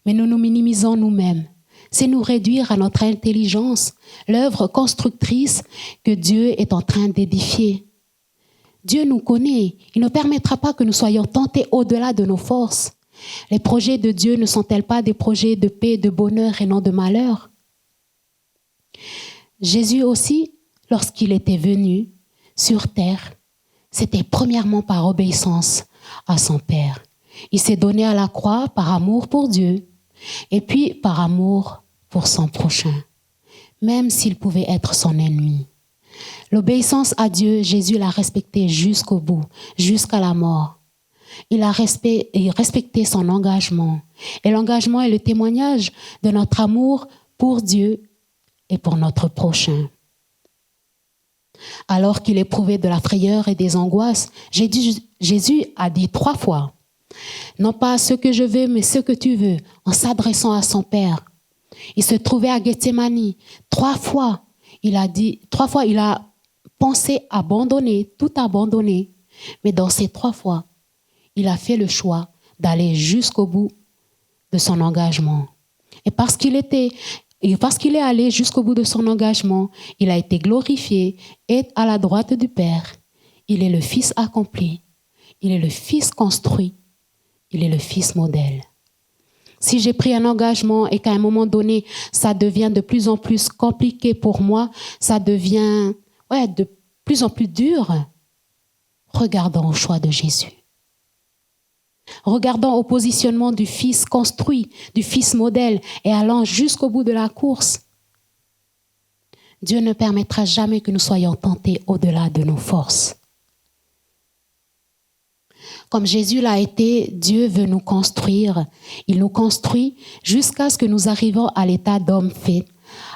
mais nous nous minimisons nous-mêmes. C'est nous réduire à notre intelligence l'œuvre constructrice que Dieu est en train d'édifier. Dieu nous connaît. Il ne permettra pas que nous soyons tentés au-delà de nos forces. Les projets de Dieu ne sont-ils pas des projets de paix, de bonheur et non de malheur? Jésus aussi, lorsqu'il était venu sur terre, c'était premièrement par obéissance à son Père. Il s'est donné à la croix par amour pour Dieu et puis par amour pour son prochain, même s'il pouvait être son ennemi. L'obéissance à Dieu, Jésus l'a respectée jusqu'au bout, jusqu'à la mort. Il a respecté son engagement. Et l'engagement est le témoignage de notre amour pour Dieu et pour notre prochain. Alors qu'il éprouvait de la frayeur et des angoisses, Jésus a dit 3 fois, « Non pas ce que je veux, mais ce que tu veux », en s'adressant à son Père. Il se trouvait à Gethsémani. 3 fois, il a pensé abandonner, tout abandonner. Mais dans ces 3 fois, il a fait le choix d'aller jusqu'au bout de son engagement. Et parce qu'il est allé jusqu'au bout de son engagement, il a été glorifié et à la droite du Père. Il est le Fils accompli, il est le Fils construit, il est le Fils modèle. Si j'ai pris un engagement et qu'à un moment donné, ça devient de plus en plus compliqué pour moi, ça devient de plus en plus dur, regardons au choix de Jésus. Regardons au positionnement du Fils construit, du Fils modèle et allant jusqu'au bout de la course. Dieu ne permettra jamais que nous soyons tentés au-delà de nos forces. Comme Jésus l'a été, Dieu veut nous construire. Il nous construit jusqu'à ce que nous arrivions à l'état d'homme fait,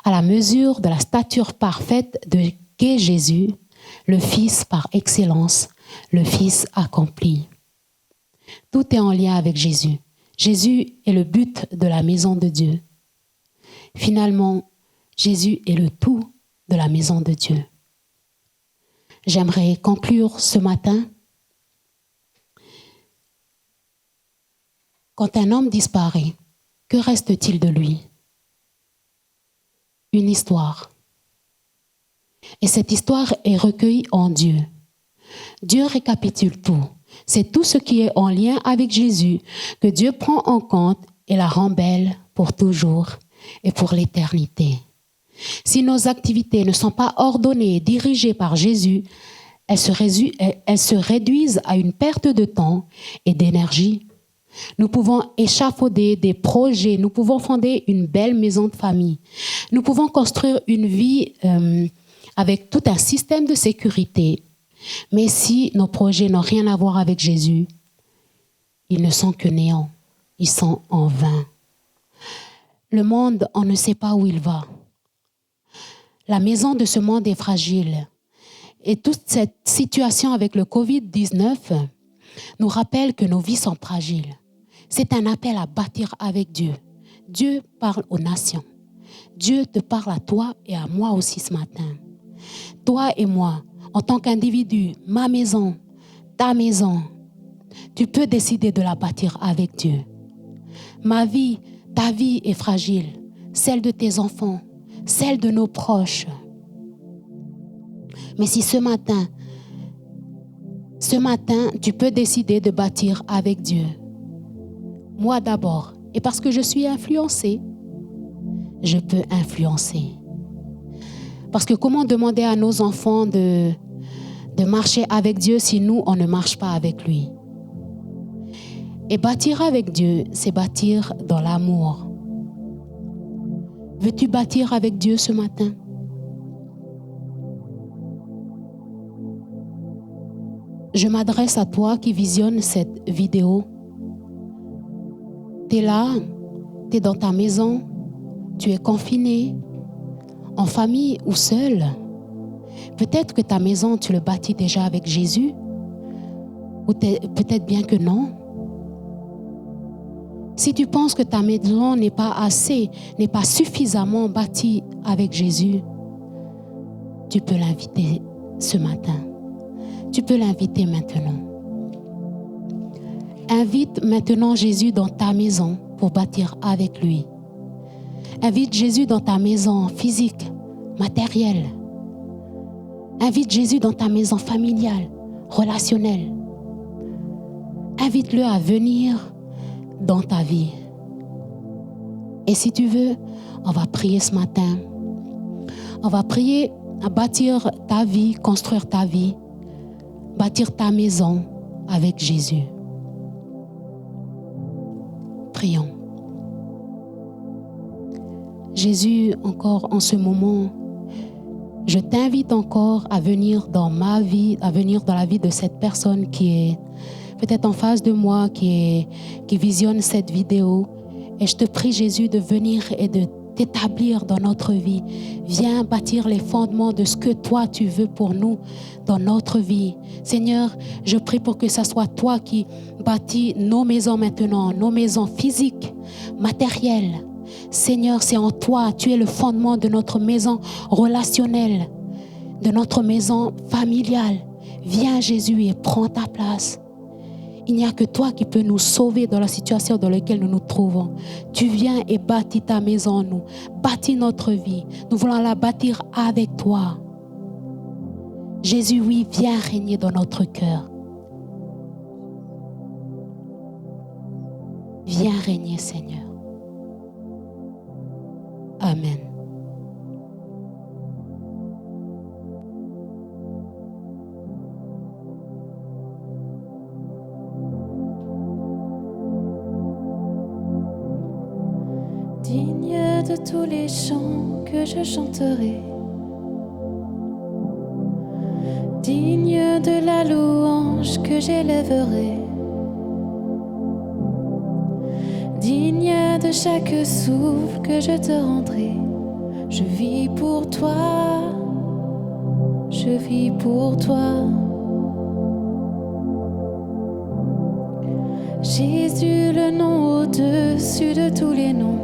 à la mesure de la stature parfaite qu'est Jésus, le Fils par excellence, le Fils accompli. Tout est en lien avec Jésus. Jésus est le but de la maison de Dieu. Finalement, Jésus est le tout de la maison de Dieu. J'aimerais conclure ce matin. Quand un homme disparaît, que reste-t-il de lui? Une histoire. Et cette histoire est recueillie en Dieu. Dieu récapitule tout. C'est tout ce qui est en lien avec Jésus que Dieu prend en compte et la rend belle pour toujours et pour l'éternité. Si nos activités ne sont pas ordonnées et dirigées par Jésus, elles se réduisent à une perte de temps et d'énergie. Nous pouvons échafauder des projets, nous pouvons fonder une belle maison de famille, nous pouvons construire une vie avec tout un système de sécurité. Mais si nos projets n'ont rien à voir avec Jésus, ils ne sont que néant, ils sont en vain. Le monde, on ne sait pas où il va. La maison de ce monde est fragile. Et toute cette situation avec le Covid-19 nous rappelle que nos vies sont fragiles. C'est un appel à bâtir avec Dieu. Dieu parle aux nations. Dieu te parle à toi et à moi aussi ce matin. Toi et moi, en tant qu'individu, ma maison, ta maison, tu peux décider de la bâtir avec Dieu. Ma vie, ta vie est fragile, celle de tes enfants, celle de nos proches. Mais si ce matin, tu peux décider de bâtir avec Dieu. Moi d'abord, et parce que je suis influencée, je peux influencer. Parce que comment demander à nos enfants de marcher avec Dieu si nous, on ne marche pas avec lui? Et bâtir avec Dieu, c'est bâtir dans l'amour. Veux-tu bâtir avec Dieu ce matin? Je m'adresse à toi qui visionne cette vidéo. Tu es là, tu es dans ta maison, tu es confiné, en famille ou seul. Peut-être que ta maison, tu le bâtis déjà avec Jésus, ou peut-être bien que non. Si tu penses que ta maison n'est pas suffisamment bâtie avec Jésus, tu peux l'inviter ce matin. Tu peux l'inviter maintenant. Invite maintenant Jésus dans ta maison pour bâtir avec lui. Invite Jésus dans ta maison physique, matérielle. Invite Jésus dans ta maison familiale, relationnel. Invite-le à venir dans ta vie. Et si tu veux, on va prier ce matin. On va prier à bâtir ta vie, construire ta vie, bâtir ta maison avec Jésus. Prions. Jésus, encore en ce moment, je t'invite encore à venir dans ma vie, à venir dans la vie de cette personne qui est peut-être en face de moi, qui visionne cette vidéo. Et je te prie, Jésus, de venir et de t'établir dans notre vie. Viens bâtir les fondements de ce que toi tu veux pour nous dans notre vie. Seigneur, je prie pour que ce soit toi qui bâtis nos maisons maintenant, nos maisons physiques, matérielles. Seigneur, c'est en toi, tu es le fondement de notre maison relationnelle, de notre maison familiale. Viens Jésus et prends ta place. Il n'y a que toi qui peux nous sauver dans la situation dans laquelle nous nous trouvons. Tu viens et bâtis ta maison en nous. Bâtis notre vie. Nous voulons la bâtir avec toi. Jésus, oui, viens régner dans notre cœur. Viens régner, Seigneur. Amen. Digne de tous les chants que je chanterai, digne de la louange que j'élèverai, digne de chaque souffle que je te rendrai. Je vis pour toi, je vis pour toi. Jésus, le nom au-dessus de tous les noms.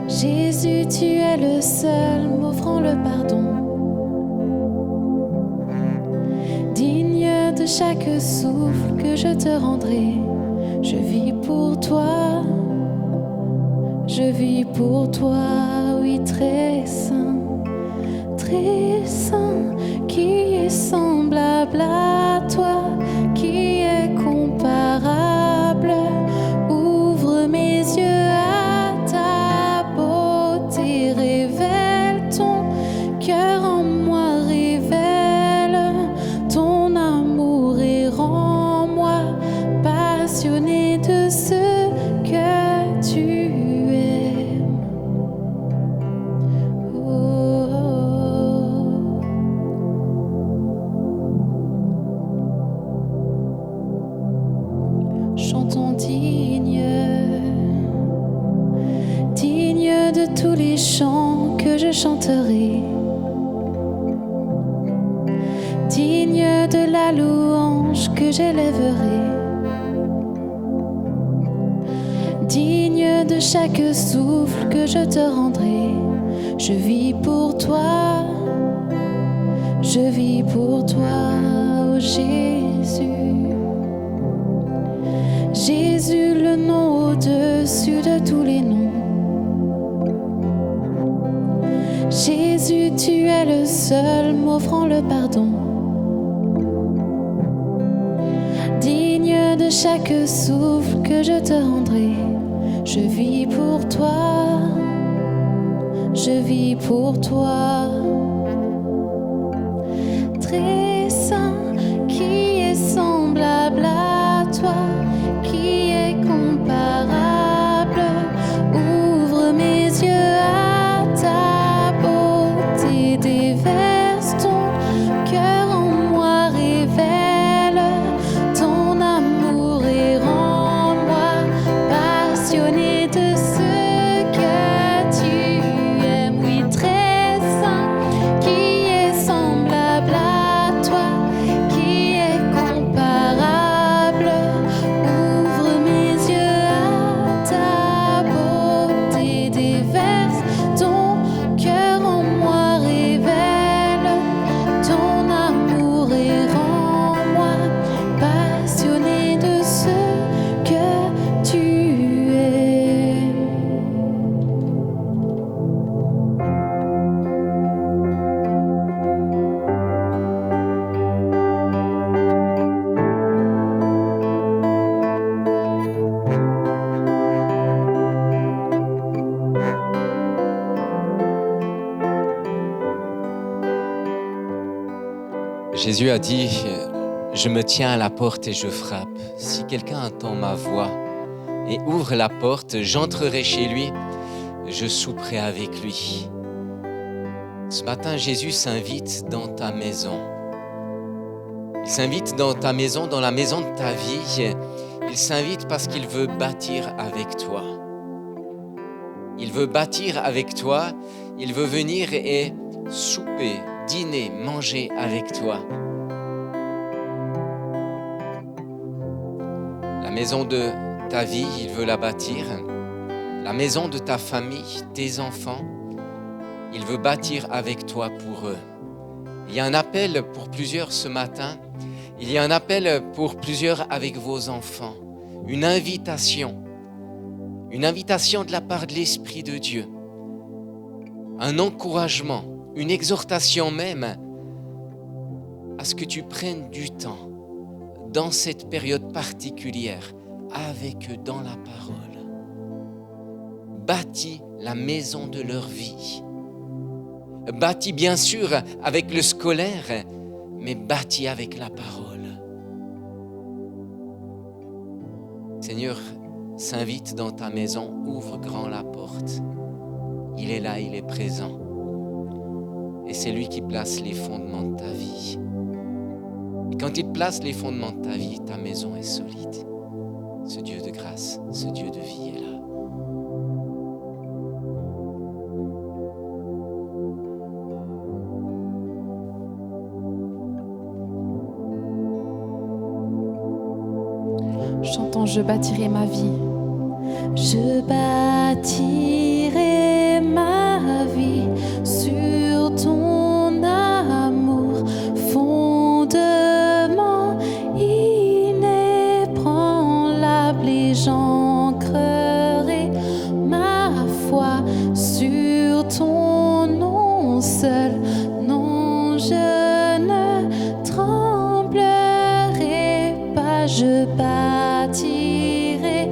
Jésus, tu es le seul m'offrant le pardon. Digne de chaque souffle que je te rendrai. Je vis pour toi, je vis pour toi, oui, très saint, qui est semblable à toi, qui est comparable. Ouvre mes yeux à ta beauté, révèle ton cœur en moi, révèle ton amour et rends-moi passionné de ce que tu aimes. Oh, oh. Chantons digne de tous les chants que je chanterai, digne de la louange que j'élèverai, digne de chaque souffle que je te rendrai. Je vis pour toi, je vis pour toi, oh Jésus. Jésus, le nom au-dessus de tous les noms. Jésus, tu es le seul m'offrant le pardon. Digne de chaque souffle que je te rendrai. Je vis pour toi, je vis pour toi. Très saint, qui est semblable à toi, qui est comparable. Ouvre mes yeux à ta beauté, déverse ton cœur en moi, révèle ton amour et rends-moi passionné de ce que tu aimes. Oui, très saint, qui est semblable à toi. Jésus a dit, je me tiens à la porte et je frappe. Si quelqu'un entend ma voix et ouvre la porte, j'entrerai chez lui, je souperai avec lui. Ce matin, Jésus s'invite dans ta maison. Il s'invite dans ta maison, dans la maison de ta vie. Il s'invite parce qu'il veut bâtir avec toi. Il veut bâtir avec toi. Il veut venir et souper, dîner, manger avec toi. La maison de ta vie, il veut la bâtir. La maison de ta famille, tes enfants, il veut bâtir avec toi pour eux. Il y a un appel pour plusieurs ce matin. Il y a un appel pour plusieurs avec vos enfants. Une invitation de la part de l'Esprit de Dieu. Un encouragement, une exhortation même à ce que tu prennes du temps dans cette période particulière avec eux dans la parole. Bâtis la maison de leur vie. Bâtis bien sûr avec le scolaire, mais bâtis avec la parole. Seigneur, s'invite dans ta maison, ouvre grand la porte. Il est là, il est présent. Et c'est lui qui place les fondements de ta vie. Et quand il place les fondements de ta vie, ta maison est solide. Ce Dieu de grâce, ce Dieu de vie est là. Chantons, je bâtirai ma vie. Je bâtirai ma vie sur ton amour, fondement inébranlable, et j'ancrerai ma foi sur ton nom seul. Non, je ne tremblerai pas, je bâtirai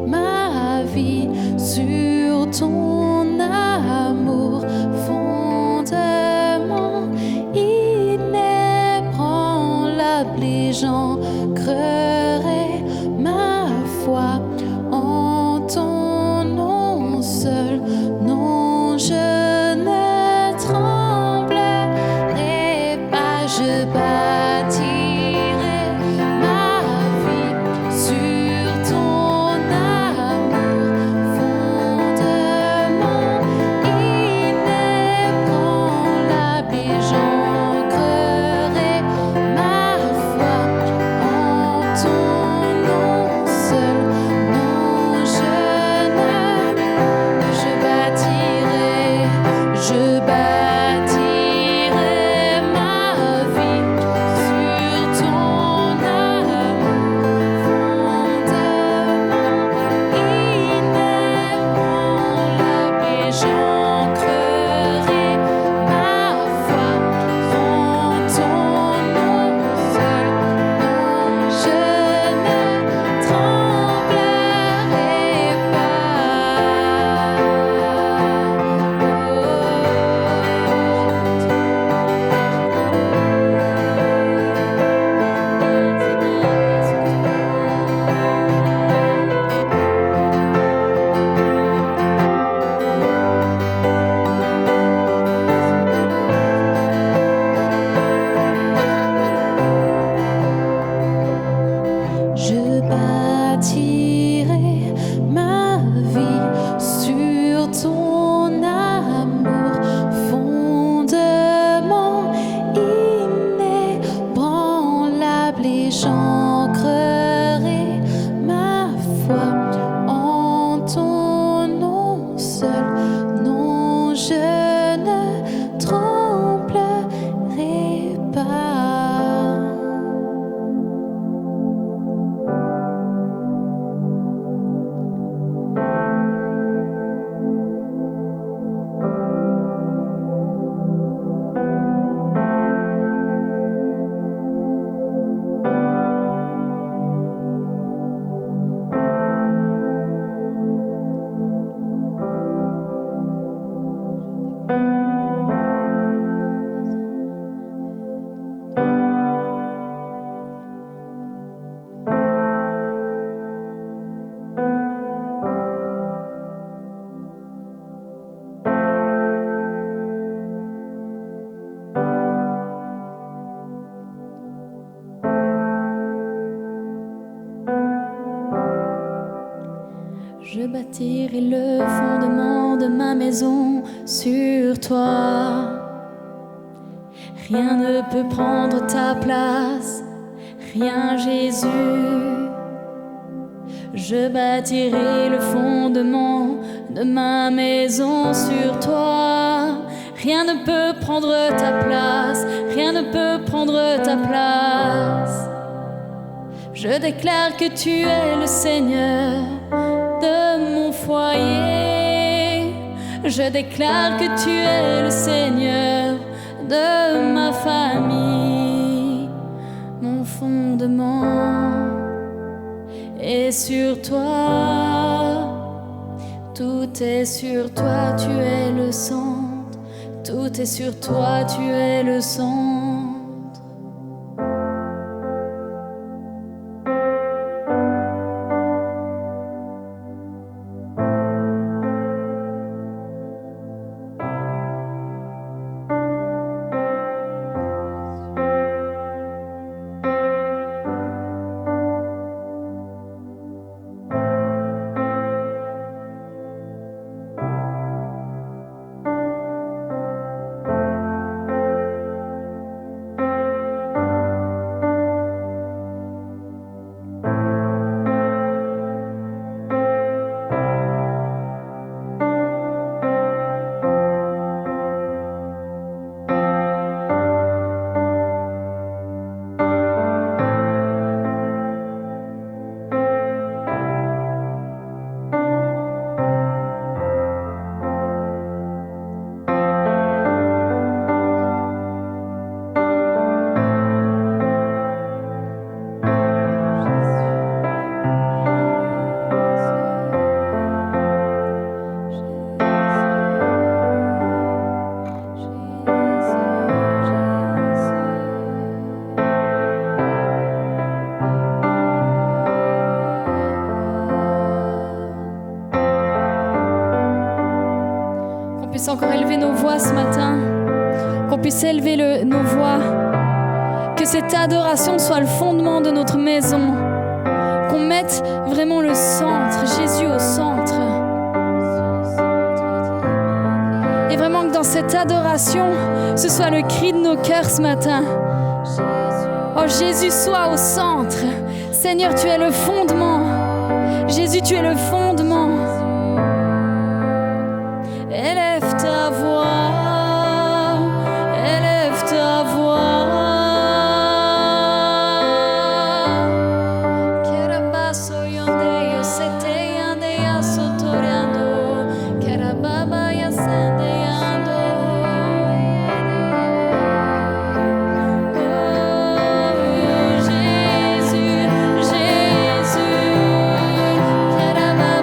ma vie sur ton amour, fondement inébranlable, et j'ancrerai ma foi en ton nom seul. Non, je ne tremblerai pas, je bâtirai ma vie sur ton amour, fondement inébranlable, et j'ancrerai ma foi en ton nom seul. Non, je bâtirai ma vie sur ton amour, fondement inébranlable, et j'ancrerai ma foi en ton nom seul. Non, je ne tremblerai Je bâtirai ma vie sur ton amour, fondement inébranlable, et j'ancrerai ma foi en ton nom seul. Non, je ne tremblerai pas. Je bâtirai le fondement de ma maison sur toi. Rien ne peut prendre ta place, rien Jésus. Je bâtirai le fondement de ma maison sur toi. Rien ne peut prendre ta place, rien ne peut prendre ta place. Je déclare que tu es le Seigneur de mon foyer. Je déclare que tu es le Seigneur de ma famille. Mon fondement est sur toi. Tout est sur toi, tu es le centre. Tout est sur toi, tu es le centre. Encore élever nos voix ce matin, qu'on puisse élever nos voix, que cette adoration soit le fondement de notre maison, qu'on mette vraiment le centre, Jésus au centre, et vraiment que dans cette adoration, ce soit le cri de nos cœurs ce matin. Oh Jésus, sois au centre. Seigneur, tu es le fondement. Jésus, tu es le fondement. Élève ta voix, élève ta voix. Kerabaso yondeyo sete yandeya sotoriando, kerababa yasendeyando. Oh Jésus, Jésus, kerababa.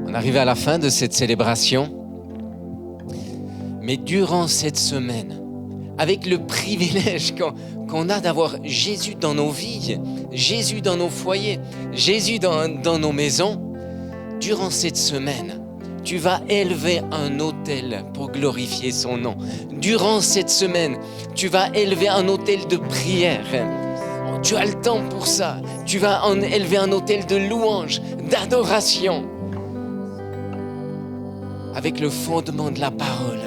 On arrive à la fin de cette célébration. Mais durant cette semaine, avec le privilège qu'on a d'avoir Jésus dans nos vies, Jésus dans nos foyers, Jésus dans nos maisons, durant cette semaine, tu vas élever un autel pour glorifier son nom. Durant cette semaine, tu vas élever un autel de prière. Tu as le temps pour ça. Tu vas élever un autel de louange, d'adoration. Avec le fondement de la parole.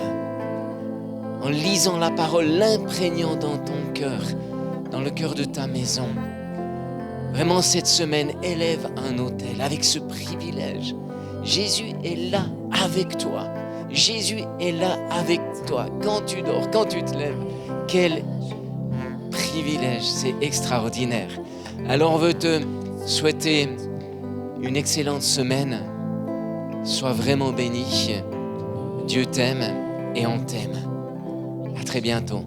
En lisant la parole, l'imprégnant dans ton cœur, dans le cœur de ta maison. Vraiment, cette semaine, élève un autel avec ce privilège. Jésus est là avec toi. Jésus est là avec toi. Quand tu dors, quand tu te lèves, quel privilège, c'est extraordinaire. Alors on veut te souhaiter une excellente semaine. Sois vraiment béni. Dieu t'aime et on t'aime. À très bientôt.